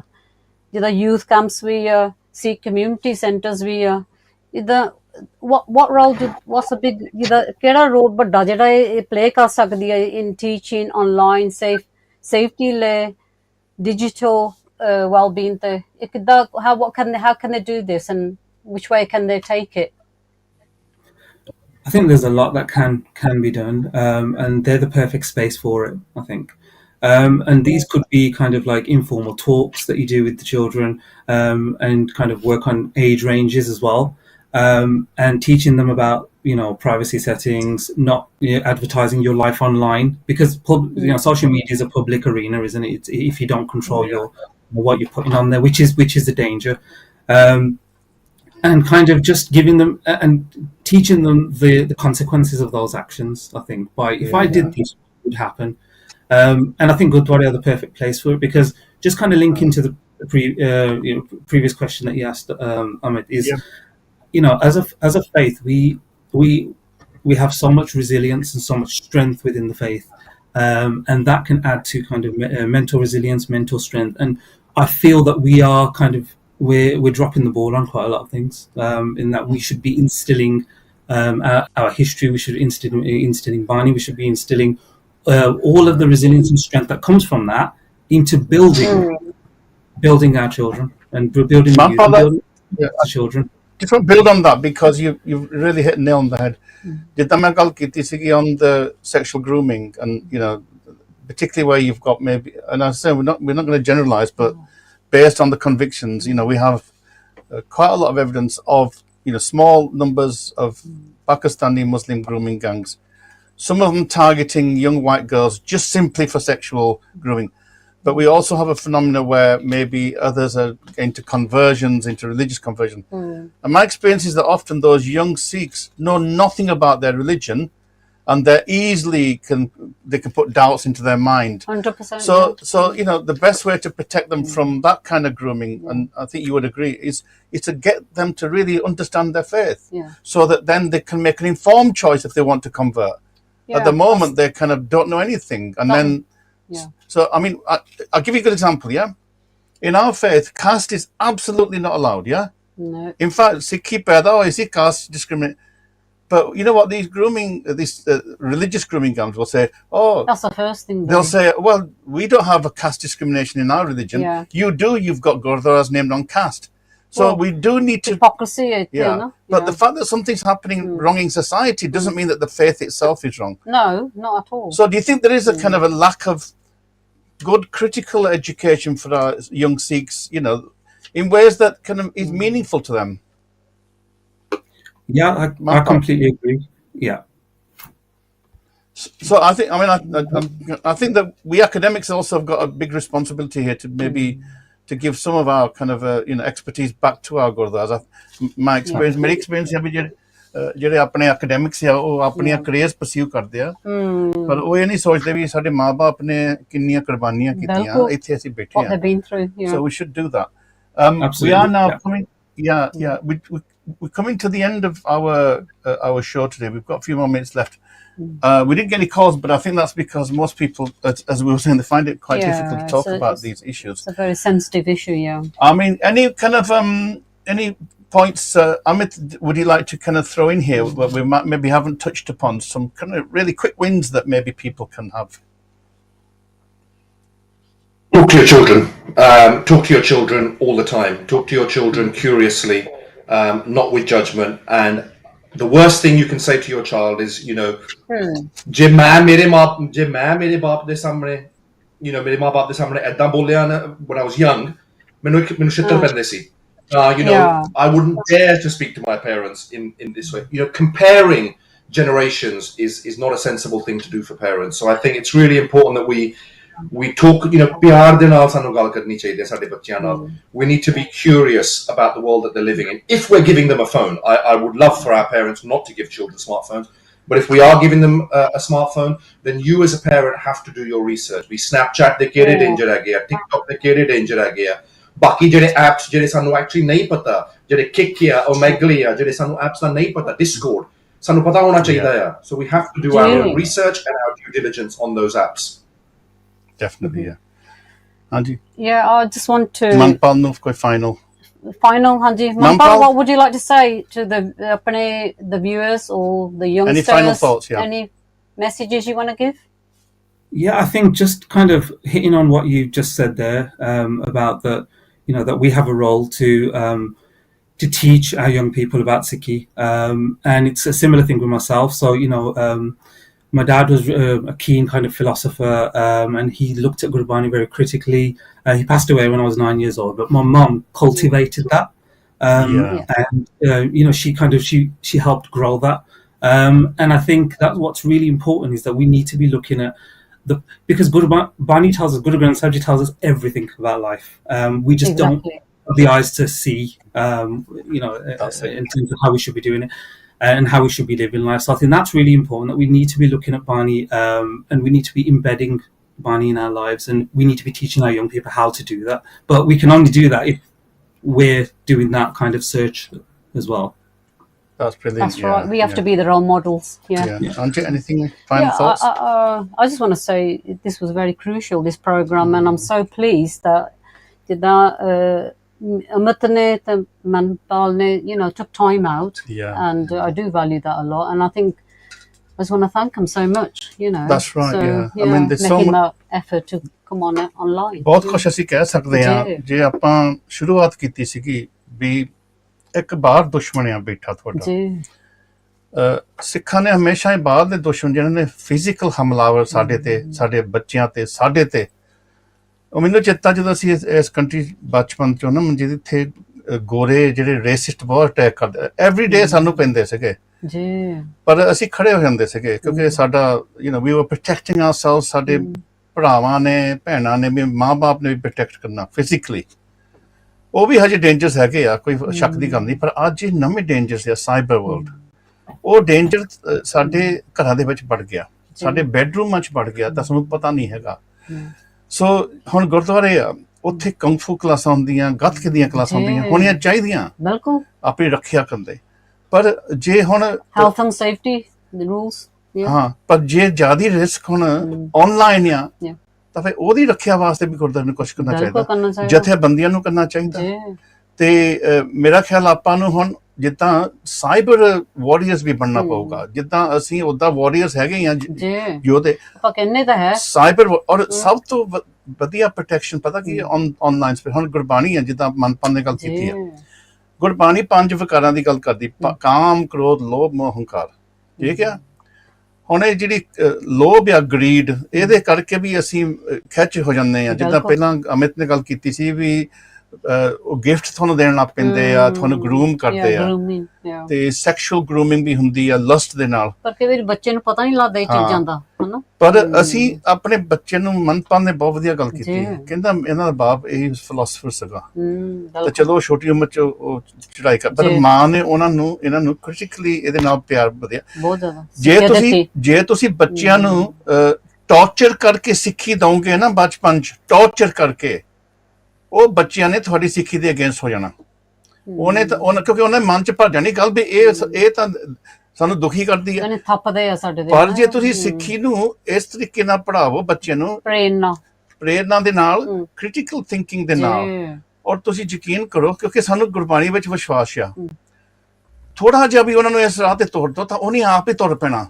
S2: ਜਿੱਦਾਂ youth camps ਵੀ ਆ Sikh community centers ਵੀ ਆ ਜਿੱਦਾਂ what role what's a big ਜਿੱਦਾਂ ਕਿਹੜਾ ਰੋਲ ਵੱਡਾ ਜਿਹੜਾ ਇਹ play ਕਰ ਸਕਦੀ ਹੈ in teaching online safety ਲੈ digital well-being ਤੇ ਇਹ ਕਿੱਦਾਂ how can they do this and which way can they take it?
S4: I think there's a lot that can be done, and they're the perfect space for it, I think. And these could be kind of like informal talks that you do with the children, and kind of work on age ranges as well, and teaching them about privacy settings, not advertising your life online, because social media is a public arena, isn't it? If you don't control what you're putting on there, which is the danger. And kind of just giving them and teaching them the consequences of those actions. I think if I did this, it would happen. And I think Gurdwara are the perfect place for it, because just kind of linking to the previous question that you asked, Amit, is as a faith we have so much resilience and so much strength within the faith, and that can add to kind of mental resilience, mental strength. And I feel that we are kind of we're dropping the ball on quite a lot of things, in that we should be instilling our history, we should instilling Bani, we should be instilling all of the resilience and strength that comes from that into building our children and building the children.
S1: Just want to build on that, because you've really hit a nail on the head. Jiddha main gall ਕੀਤੀ ਸੀਗੀ on the sexual grooming, and particularly where you've got maybe, and I say we're not going to generalize, but based on the convictions, we have quite a lot of evidence of small numbers of Pakistani Muslim grooming gangs. Some of them targeting young white girls just simply for sexual grooming. But we also have a phenomenon where maybe others are into conversions, into religious conversion. And my experience is that often those young Sikhs know nothing about their religion, and they easily can put doubts into their mind.
S2: 100%.
S1: So the best way to protect them from that kind of grooming, and I think you would agree, is to get them to really understand their faith, so that then they can make an informed choice if they want to convert. At the moment, they kind of don't know anything, and then. So I mean, I'll give you a good example. In our faith, caste is absolutely not allowed.
S2: No.
S1: In fact, Sikhi paida hoye si caste discriminate. But you know what? These religious grooming gangs will say,
S2: that's the first thing.
S1: They'll say, well, we don't have a caste discrimination in our religion. You do. You've got gurdwaras named on caste. So we do need to
S2: hypocrisy.
S1: But the fact that something's happening wrong in society doesn't mean that the faith itself is wrong.
S2: No, not at all.
S1: So do you think there is a kind of a lack of good critical education for our young Sikhs, in ways that kind of is meaningful to them?
S4: Yeah, I completely agree. Yeah.
S1: So I think, I think that we academics also have got a big responsibility here to maybe to give some of our kind of expertise back to our gurdwaras. My experience, मेरी experience है भी ਜਿਹੜੇ ਆਪਣੇ academics ਆ ਉਹ ਆਪਣੀਆਂ careers pursue ਕਰਦੇ ਆ ਪਰ ਉਹ ਇਹ ਨਹੀਂ ਸੋਚਦੇ ਵੀ ਸਾਡੇ ਮਾਂ-ਬਾਪ ਨੇ ਕਿੰਨੀਆਂ ਕੁਰਬਾਨੀਆਂ ਕੀਤੀਆਂ ਇੱਥੇ ਅਸੀਂ ਬੈਠੇ ਆ so we should do that. We are now coming we're coming to the end of our show today. We've got a few more minutes left. We didn't get any calls, but I think that's because most people, as we were saying, they find it quite difficult to talk about these issues.
S2: It's a very sensitive issue,
S1: I mean, any kind of any points, Amit, would you like to kind of throw in here where we maybe haven't touched upon some kind of really quick wins that maybe people can have?
S3: Talk to your children. Talk to your children all the time. Talk to your children curiously, not with judgment. And the worst thing you can say to your child is, je main mere baap de samne, mere maa baap de samne edda bolya na when I was young, menu shittar pende si. I wouldn't dare to speak to my parents in this way. Comparing generations is not a sensible thing to do for parents. So I think it's really important that we talk, pyar de naal sanu gal karni chahiye sade bachchiyan naal. We need to be curious about the world that they're living in. If we're giving them a phone, I would love for our parents not to give children smartphones, but if we are giving them a smartphone, then you as a parent have to do your research. We Snapchat de kere danger aa gaya, TikTok de kere danger aa gaya, baki jehde apps jehde sanu actually nahi pata, jehde Kik ya Omegle ya jehde sanu apps da nahi pata, Discord sanu pata hona chahiye ya. So we have to do our own research and our due diligence on those apps.
S1: Definitely, Hanji.
S2: Yeah, I just want to.
S1: Manpal no koi final,
S2: Hanji. Manpal, what would you like to say to the viewers or the youngsters?
S1: Any final thoughts? Yeah.
S2: Any messages you want to give?
S4: Yeah, I think just kind of hitting on what you just said there about that, that we have a role to teach our young people about Sikhi, and it's a similar thing with myself. So my dad was a keen kind of philosopher, and he looked at Gurbani very critically. He passed away when I was 9 years old, but my mum cultivated that, and she helped grow that. And I think that what's really important is that we need to be looking at because Gurbani tells us, Guru Granth Sahib Ji tells us everything about life. We just don't have the eyes to see, in terms of how we should be doing it. And how we should be living life. So I think that's really important, that we need to be looking at Bani, and we need to be embedding Bani in our lives, and we need to be teaching our young people how to do that. But we can only do that if we're doing that kind of search as well.
S1: That's brilliant.
S2: That's right. We have to be the role models. Yeah.
S1: Anjay, anything final thoughts?
S2: I just want to say this was very crucial, this program, and I'm so pleased that Amit ne Manpal ne, took time out, and I do value that a lot. And I think I just want to thank them so much.
S1: That's right.
S2: So,
S1: I mean, there's so
S2: making
S1: much
S2: that effort to come on online.
S1: ਬਹੁਤ ਕੁਝ ਅਸੀਂ ਕਹਿ ਸਕਦੇ ਹਾਂ ਜੇ ਆਪਾਂ ਸ਼ੁਰੂਆਤ ਕੀਤੀ ਸੀਗੀ ਵੀ ਇੱਕ ਬਾਹਰ ਦੁਸ਼ਮਣ ਆ ਬੈਠਾ ਤੁਹਾਡਾ
S2: ਜੀ
S1: ਸਿੱਖਾਂ ਨੇ ਹਮੇਸ਼ਾ ਹੀ ਬਾਹਰ ਦੇ ਦੁਸ਼ਮਣ ਜਿਹਨਾਂ ਨੇ ਫਿਜ਼ੀਕਲ ਹਮਲਾਵਰ ਸਾਡੇ ਤੇ ਸਾਡੇ ਬੱਚਿਆਂ ਤੇ ਸਾਡੇ ਤੇ ਉਹ ਮੈਨੂੰ ਚੇਤਾ ਜਦੋਂ ਅਸੀਂ ਇਸ ਕੰਟਰੀ ਬਚਪਨ ਚੋਂ ਨਾ ਜਿਹਦੇ ਇੱਥੇ ਗੋਰੇ ਜਿਹੜੇ ਰੇਸਿਸਟ ਬਹੁਤ ਅਟੈਕ ਕਰਦੇ ਐਵਰੀ ਡੇ ਸਾਨੂੰ ਪੈਂਦੇ ਸੀਗੇ
S2: ਜੀ
S1: ਪਰ ਅਸੀਂ ਖੜੇ ਹੋ ਜਾਂਦੇ ਸੀਗੇ ਕਿਉਂਕਿ ਸਾਡਾ ਵੀ ਵਰ ਪ੍ਰੋਟੈਕਟਿੰਗ ਆਵਰਸੈਲਵਸ ਸਾਡੇ ਭਰਾਵਾਂ ਨੇ ਭੈਣਾਂ ਨੇ ਵੀ ਮਾਂ-ਬਾਪ ਨੇ ਵੀ ਪ੍ਰੋਟੈਕਟ ਕਰਨਾ ਫਿਜ਼ੀਕਲੀ ਉਹ ਵੀ ਹਜੇ ਡੇਂਜਰਸ ਹੈਗੇ ਆ ਕੋਈ ਸ਼ੱਕ ਦੀ ਗੱਲ ਨਹੀਂ ਪਰ ਅੱਜ ਇਹ ਨਵੇਂ ਡੇਂਜਰਸ ਆ ਸਾਈਬਰ ਵਰਲਡ ਉਹ ਡੇਂਜਰ ਸਾਡੇ ਘਰਾਂ ਦੇ ਵਿੱਚ ਵੜ ਗਿਆ ਸਾਡੇ ਬੈਡਰੂਮਾਂ 'ਚ ਵੜ ਗਿਆ ਤਾਂ ਸਾਨੂੰ ਪਤਾ ਨਹੀਂ ਹੈਗਾ ਸੋ ਹੁਣ ਗੁਰਦੁਆਰੇ ਆ ਉੱਥੇ ਕੰਫੂ ਕਲਾਸਾਂ ਹੁੰਦੀਆਂ ਗੱਤਕੇ ਦੀਆਂ ਕਲਾਸਾਂ ਹੁੰਦੀਆਂ ਹੋਣੀਆਂ ਚਾਹੀਦੀਆਂ
S2: ਬਿਲਕੁਲ
S1: ਆਪਣੀ ਰੱਖਿਆ ਕਰਦੇ ਪਰ ਜੇ ਹੁਣ
S2: health and safety the rules
S1: ਹਾਂ ਪਰ ਜੇ ਜ਼ਿਆਦਾ ਰਿਸਕ ਹੁਣ ਆਨਲਾਈਨ ਆ ਤਾਂ ਫਿਰ ਉਹਦੀ ਰੱਖਿਆ ਵਾਸਤੇ ਵੀ ਗੁਰਦੁਆਰੇ ਨੂੰ ਕੁਛ ਕਰਨਾ ਚਾਹੀਦਾ ਜਥੇਬੰਦੀਆਂ ਨੂੰ ਕਰਨਾ ਚਾਹੀਦਾ ਤੇ ਮੇਰਾ ਖਿਆਲ ਆਪਾਂ ਨੂੰ ਹੁਣ ਜਿੱਦਾਂ ਸਾਈਬਰ ਵਾਰੀਅਰਸ ਵੀ ਬਣਨਾ ਪਊਗਾ ਜਿੱਦਾਂ ਅਸੀਂ ਉਦਾਂ ਵਾਰੀਅਰਸ ਹੈਗੇ ਆ ਯੋਧੇ
S2: ਆਪਾਂ ਕਹਿੰਦੇ ਤਾਂ ਹੈ
S1: ਸਾਈਬਰ ਔਰ ਸਭ ਤੋਂ ਵਧੀਆ ਪ੍ਰੋਟੈਕਸ਼ਨ ਪਤਾ ਕੀ ਆਨਲਾਈਨ ਸਪੇਸ ਹੁਣ ਗੁਰਬਾਣੀ ਹੈ ਜਿੱਦਾਂ ਮਨਪਾਲ ਨੇ ਗੱਲ ਕੀਤੀ ਹੈ ਗੁਰਬਾਣੀ 5 ਵਿਕਾਰਾਂ ਦੀ ਗੱਲ ਕਰਦੀ ਕਾਮ ਕ੍ਰੋਧ ਲੋਭ ਮੋਹ ਹੰਕਾਰ ਠੀਕ ਆ ਹੁਣ ਇਹ ਜਿਹੜੀ ਲੋਭ ਆ ਗਰੀਡ ਇਹਦੇ ਕਰਕੇ ਵੀ ਅਸੀਂ ਖਿੱਚ ਹੋ ਜਾਂਦੇ ਆ ਜਿੱਦਾਂ ਪਹਿਲਾਂ ਅਮਿਤ ਨੇ ਗੱਲ ਕੀਤੀ ਸੀ ਵੀ ਉਹ ਗਿਫਟ ਤੁਹਾਨੂੰ ਦੇਣ ਲੱਗ ਪੈਂਦੇ ਆ, ਤੁਹਾਨੂੰ ਗਰੂਮ ਕਰਦੇ ਆ, ਤੇ ਸੈਕਸ਼ੂਅਲ ਗਰੂਮਿੰਗ ਵੀ ਹੁੰਦੀ ਆ ਲਸਟ ਦੇ ਨਾਲ।
S2: ਪਰ ਕਈ ਵਾਰੀ ਬੱਚੇ ਨੂੰ ਪਤਾ ਨਹੀਂ ਲੱਗਦਾ ਇਹ ਚੀਜ਼ਾਂ ਦਾ, ਹਨਾ।
S1: ਪਰ ਅਸੀਂ ਆਪਣੇ ਬੱਚੇ ਨੂੰ, ਮਨਪਾਲ ਨੇ ਬਹੁਤ ਵਧੀਆ ਗੱਲ ਕੀਤੀ, ਕਹਿੰਦਾ ਇਹਨਾਂ ਦਾ ਬਾਪ ਇਹ ਫਿਲਾਸਫਰ ਸੀਗਾ, ਤੇ ਚਲੋ ਛੋਟੀ ਉਮਰ ਚ ਉਹ ਚੜਾਈ ਕਰ, ਪਰ ਮਾਂ ਨੇ ਇਹਨਾਂ ਨੂੰ ਕ੍ਰਿਟੀਕਲੀ ਇਹਦੇ ਨਾਲ ਪਿਆਰ ਵਧਿਆ ਬਹੁਤ ਜ਼ਿਆਦਾ। ਜੇ ਤੁਸੀਂ ਬੱਚਿਆਂ ਨੂੰ ਟੌਰਚਰ ਕਰਕੇ ਸਿੱਖੀ ਦਓਗੇ ਨਾ ਬਚਪਨ ਚ, ਟੌਰਚਰ ਕਰਕੇ, ਉਹ ਬੱਚਿਆਂ ਨੇ ਤੁਹਾਡੀ ਸਿੱਖੀ ਦੇ ਅਗੇਂਸਟ ਹੋ ਜਾਣਾ। ਕਿਉਂਕਿ ਉਹਨੇ ਮਨ ਚ ਭਰ ਜਾਣੀ ਗੱਲ ਵੀ ਇਹ ਤਾਂ ਸਾਨੂੰ ਦੁਖੀ ਕਰਦੀ ਹੈ,
S2: ਥੱਪਦੇ ਆ ਸਾਡੇ।
S1: ਪਰ ਜੇ ਤੁਸੀਂ ਸਿੱਖੀ ਨੂੰ ਇਸ ਤਰੀਕੇ ਨਾਲ ਪੜ੍ਹਾਵੋ ਬੱਚੇ ਨੂੰ, ਪ੍ਰੇਰਨਾ ਦੇ ਨਾਲ, ਕ੍ਰਿਟੀਕਲ ਥਿੰਕਿੰਗ ਦੇ ਨਾਲ, ਔਰ ਤੁਸੀਂ ਯਕੀਨ ਕਰੋ, ਕਿਉਂਕਿ ਸਾਨੂੰ ਗੁਰਬਾਣੀ ਵਿੱਚ ਵਿਸ਼ਵਾਸ ਆ, ਥੋੜਾ ਜਿਹਾ ਵੀ ਉਹਨਾਂ ਨੂੰ ਇਸ ਰਾਹ ਤੇ ਤੋਰ ਦੋ ਤਾਂ ਉਹਨੇ ਆਪ ਹੀ ਤੁਰ ਪੈਣਾ,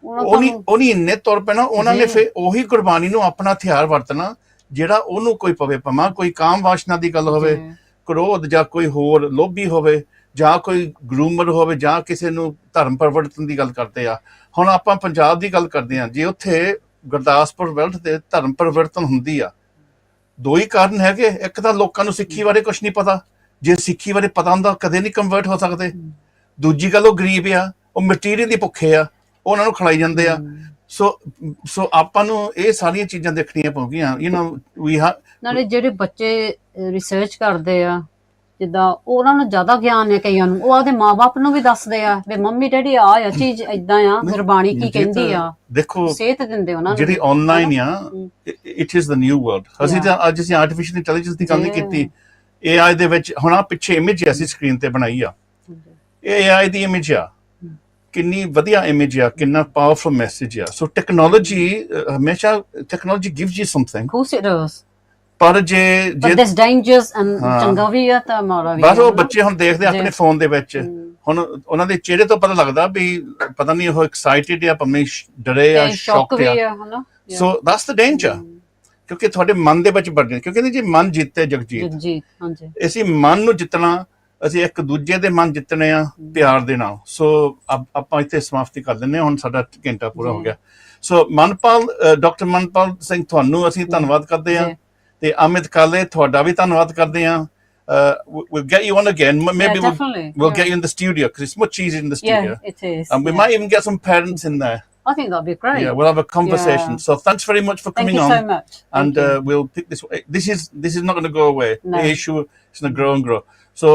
S1: ਉਹਨੇ ਇੰਨੇ ਤੁਰ ਪੈਣਾ, ਉਹਨਾਂ ਨੇ ਫਿਰ ਉਹੀ ਗੁਰਬਾਣੀ ਨੂੰ ਆਪਣਾ ਹਥਿਆਰ ਵਰਤਣਾ ਜਿਹੜਾ ਉਹਨੂੰ ਕੋਈ ਪਵੇ, ਭਾਵੇਂ ਕੋਈ ਕਾਮ ਵਾਸ਼ਨਾ ਦੀ ਗੱਲ ਹੋਵੇ, ਕ੍ਰੋਧ, ਜਾਂ ਕੋਈ ਹੋਰ ਲੋਭੀ ਹੋਵੇ, ਜਾਂ ਕੋਈ ਗਰੂਮਰ ਹੋਵੇ, ਜਾਂ ਕਿਸੇ ਨੂੰ ਧਰਮ ਪਰਿਵਰਤਨ ਦੀ ਗੱਲ ਕਰਦੇ ਆ। ਹੁਣ ਆਪਾਂ ਪੰਜਾਬ ਦੀ ਗੱਲ ਕਰਦੇ ਹਾਂ, ਜੇ ਉੱਥੇ ਗੁਰਦਾਸਪੁਰ ਵੈਲਟ ਤੇ ਧਰਮ ਪਰਿਵਰਤਨ ਹੁੰਦੀ ਆ, ਦੋ ਹੀ ਕਾਰਨ ਹੈਗੇ। ਇੱਕ ਤਾਂ ਲੋਕਾਂ ਨੂੰ ਸਿੱਖੀ ਬਾਰੇ ਕੁਛ ਨਹੀਂ ਪਤਾ, ਜੇ ਸਿੱਖੀ ਬਾਰੇ ਪਤਾ ਹੁੰਦਾ ਕਦੇ ਨਹੀਂ ਕਨਵਰਟ ਹੋ ਸਕਦੇ। ਦੂਜੀ ਗੱਲ, ਉਹ ਗਰੀਬ ਆ, ਉਹ ਮਟੀਰੀਅਲ ਦੀ ਭੁੱਖੇ ਆ, ਉਹਨਾਂ ਨੂੰ ਖਿਲਾਈ ਜਾਂਦੇ ਆ। ਸੋ ਆਪਾਂ ਨੂੰ ਇਹ ਸਾਰੀਆਂ ਚੀਜ਼ਾਂ ਦੇਖਣੀਆਂ ਪਊਗੀਆਂ।
S2: ਨਾਲੇ ਜਿਹੜੇ ਬੱਚੇ ਰਿਸਰਚ ਕਰਦੇ ਆ, ਜਿੱਦਾਂ ਉਹਨਾਂ ਨੂੰ ਜ਼ਿਆਦਾ ਗਿਆਨ ਹੈ ਕਈਆਂ ਨੂੰ, ਉਹ ਆਪਦੇ ਮਾਂ-ਬਾਪ ਨੂੰ ਵੀ ਦੱਸਦੇ ਆ ਵੀ ਮੰਮੀ ਡੈਡੀ ਆ ਚੀਜ਼ ਏਦਾਂ ਆ, ਗੁਰਬਾਣੀ ਕੀ ਕਹਿੰਦੀ ਆ। ਦੇਖੋ, ਸੇਧ ਦਿੰਦੇ ਉਹਨਾਂ ਨੂੰ। ਜਿਹੜੀ ਆਨਲਾਈਨ ਆ, it is the new world. ਅਸੀਂ ਆਰਟੀਫੀਸ਼ੀਅਲ ਇੰਟੈਲੀਜੈਂਸ ਦੀ ਗੱਲ ਨਹੀਂ ਕੀਤੀ, AI ਦੇ ਵਿੱਚ। ਹੁਣ ਆ ਪਿੱਛੇ ਇਮੇਜ ਅਸੀਂ ਸਕਰੀਨ ਤੇ ਬਣਾਈ ਆ, ਇਹ AI ਦੀ ਇਮੇਜ ਆ, ਕਿੰਨੀ ਵਧੀਆ ਇਮੇਜ ਆ, ਕਿੰਨਾ ਪਾਵਰਫੁਲ ਮੈਸੇਜ ਆ। ਸੋ ਟੈਕਨੋਲੋਜੀ ਹਮੇਸ਼ਾ, ਟੈਕਨੋਲੋਜੀ ਗਿਵਸ ਯੂ ਸਮਥਿੰਗ, ਪਰ ਜੇ ਚੰਗਾ ਵੀ ਆ ਤਾਂ ਮਾੜਾ ਵੀ। ਬਸ ਉਹ ਬੱਚੇ ਹੁਣ ਦੇਖਦੇ ਆਪਣੇ ਫੋਨ ਦੇ ਵਿੱਚ, ਹੁਣ ਉਹਨਾਂ ਦੇ ਚਿਹਰੇ ਤੋਂ ਪਤਾ ਲੱਗਦਾ ਵੀ ਪਤਾ ਨਹੀਂ ਉਹ ਐਕਸਾਈਟਿਡ ਆ, ਭਾਵੇਂ ਡਰੇ ਆ, ਸ਼ੌਕਡ ਆ। ਸੋ ਦੈਟਸ ਦ ਡੇਂਜਰ, ਕਿਉਂਕਿ ਤੁਹਾਡੇ ਮਨ ਦੇ ਵਿੱਚ ਵੜ, ਕਿਉਂਕਿ ਜੇ ਮਨ ਜਿੱਤੇ ਜਗਜੀਤ, ਅਸੀਂ ਮਨ ਨੂੰ ਜਿੱਤਣਾ, ਅਸੀਂ ਇੱਕ ਦੂਜੇ ਦੇ ਮਨ ਜਿੱਤਣੇ ਆ ਪਿਆਰ ਦੇ ਨਾਲ। ਸੋ ਆਪਾਂ ਇੱਥੇ ਸਮਾਪਤੀ ਕਰ ਦਿੰਦੇ ਹਾਂ, ਹੁਣ ਸਾਡਾ ਘੰਟਾ ਪੂਰਾ ਹੋ ਗਿਆ। ਸੋ ਮਨਪਾਲ, ਡਾਕਟਰ ਮਨਪਾਲ ਸਿੰਘ, ਤੁਹਾਨੂੰ ਅਸੀਂ ਧੰਨਵਾਦ ਕਰਦੇ ਹਾਂ, ਤੇ ਅਮਿਤ ਕਾਲੇ, ਤੁਹਾਡਾ ਵੀ ਧੰਨਵਾਦ ਕਰਦੇ ਹਾਂ। We'll get you on again. Maybe we'll get you in the studio, because it's much easier in the studio. Yeah, it is.
S1: And we might even get some parents in there.
S2: I think that'd be great.
S1: Yeah, we'll have a conversation. So thanks very much for coming on.
S2: Thank you so much.
S1: And we'll pick this. This is not going to go away. The issue is going to grow and grow. So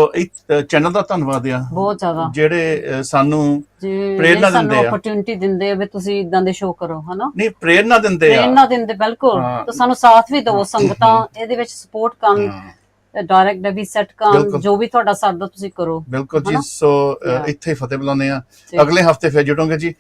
S1: channel ਦਾ ਧੰਨਵਾਦ ਆ ਬਹੁਤ ਜ਼ਿਆਦਾ, ਜਿਹੜੇ ਸਾਨੂੰ ਪ੍ਰੇਰਨਾ ਦਿੰਦੇ ਆ, opportunity ਦਿੰਦੇ ਆ ਵੀ ਤੁਸੀਂ ਇਦਾਂ ਦੇ ਸ਼ੋਅ ਕਰੋ, ਹਨਾ। ਨਹੀਂ, ਪ੍ਰੇਰਨਾ ਦਿੰਦੇ ਬਿਲਕੁਲ। ਤਾਂ ਸਾਨੂੰ ਸਾਥ ਵੀ ਦਿਓ, ਸੰਗਤਾਂ ਇਹਦੇ ਵਿੱਚ ਸਪੋਰਟ ਕਰਨ, ਡਾਇਰੈਕਟ ਡੈਬਿਟ ਸੈੱਟ ਕਰਨ, ਜੋ ਵੀ ਤੁਹਾਡਾ ਸਰਦਾ ਤੁਸੀਂ ਕਰੋ। ਬਿਲਕੁਲ ਜੀ। ਸੋ ਇੱਥੇ ਫਤਿਹ ਬੁਲਾਉਂਦੇ ਆ, ਅਗਲੇ ਹਫਤੇ ਫਿਰ ਜੁੜੋਗੇ ਜੀ।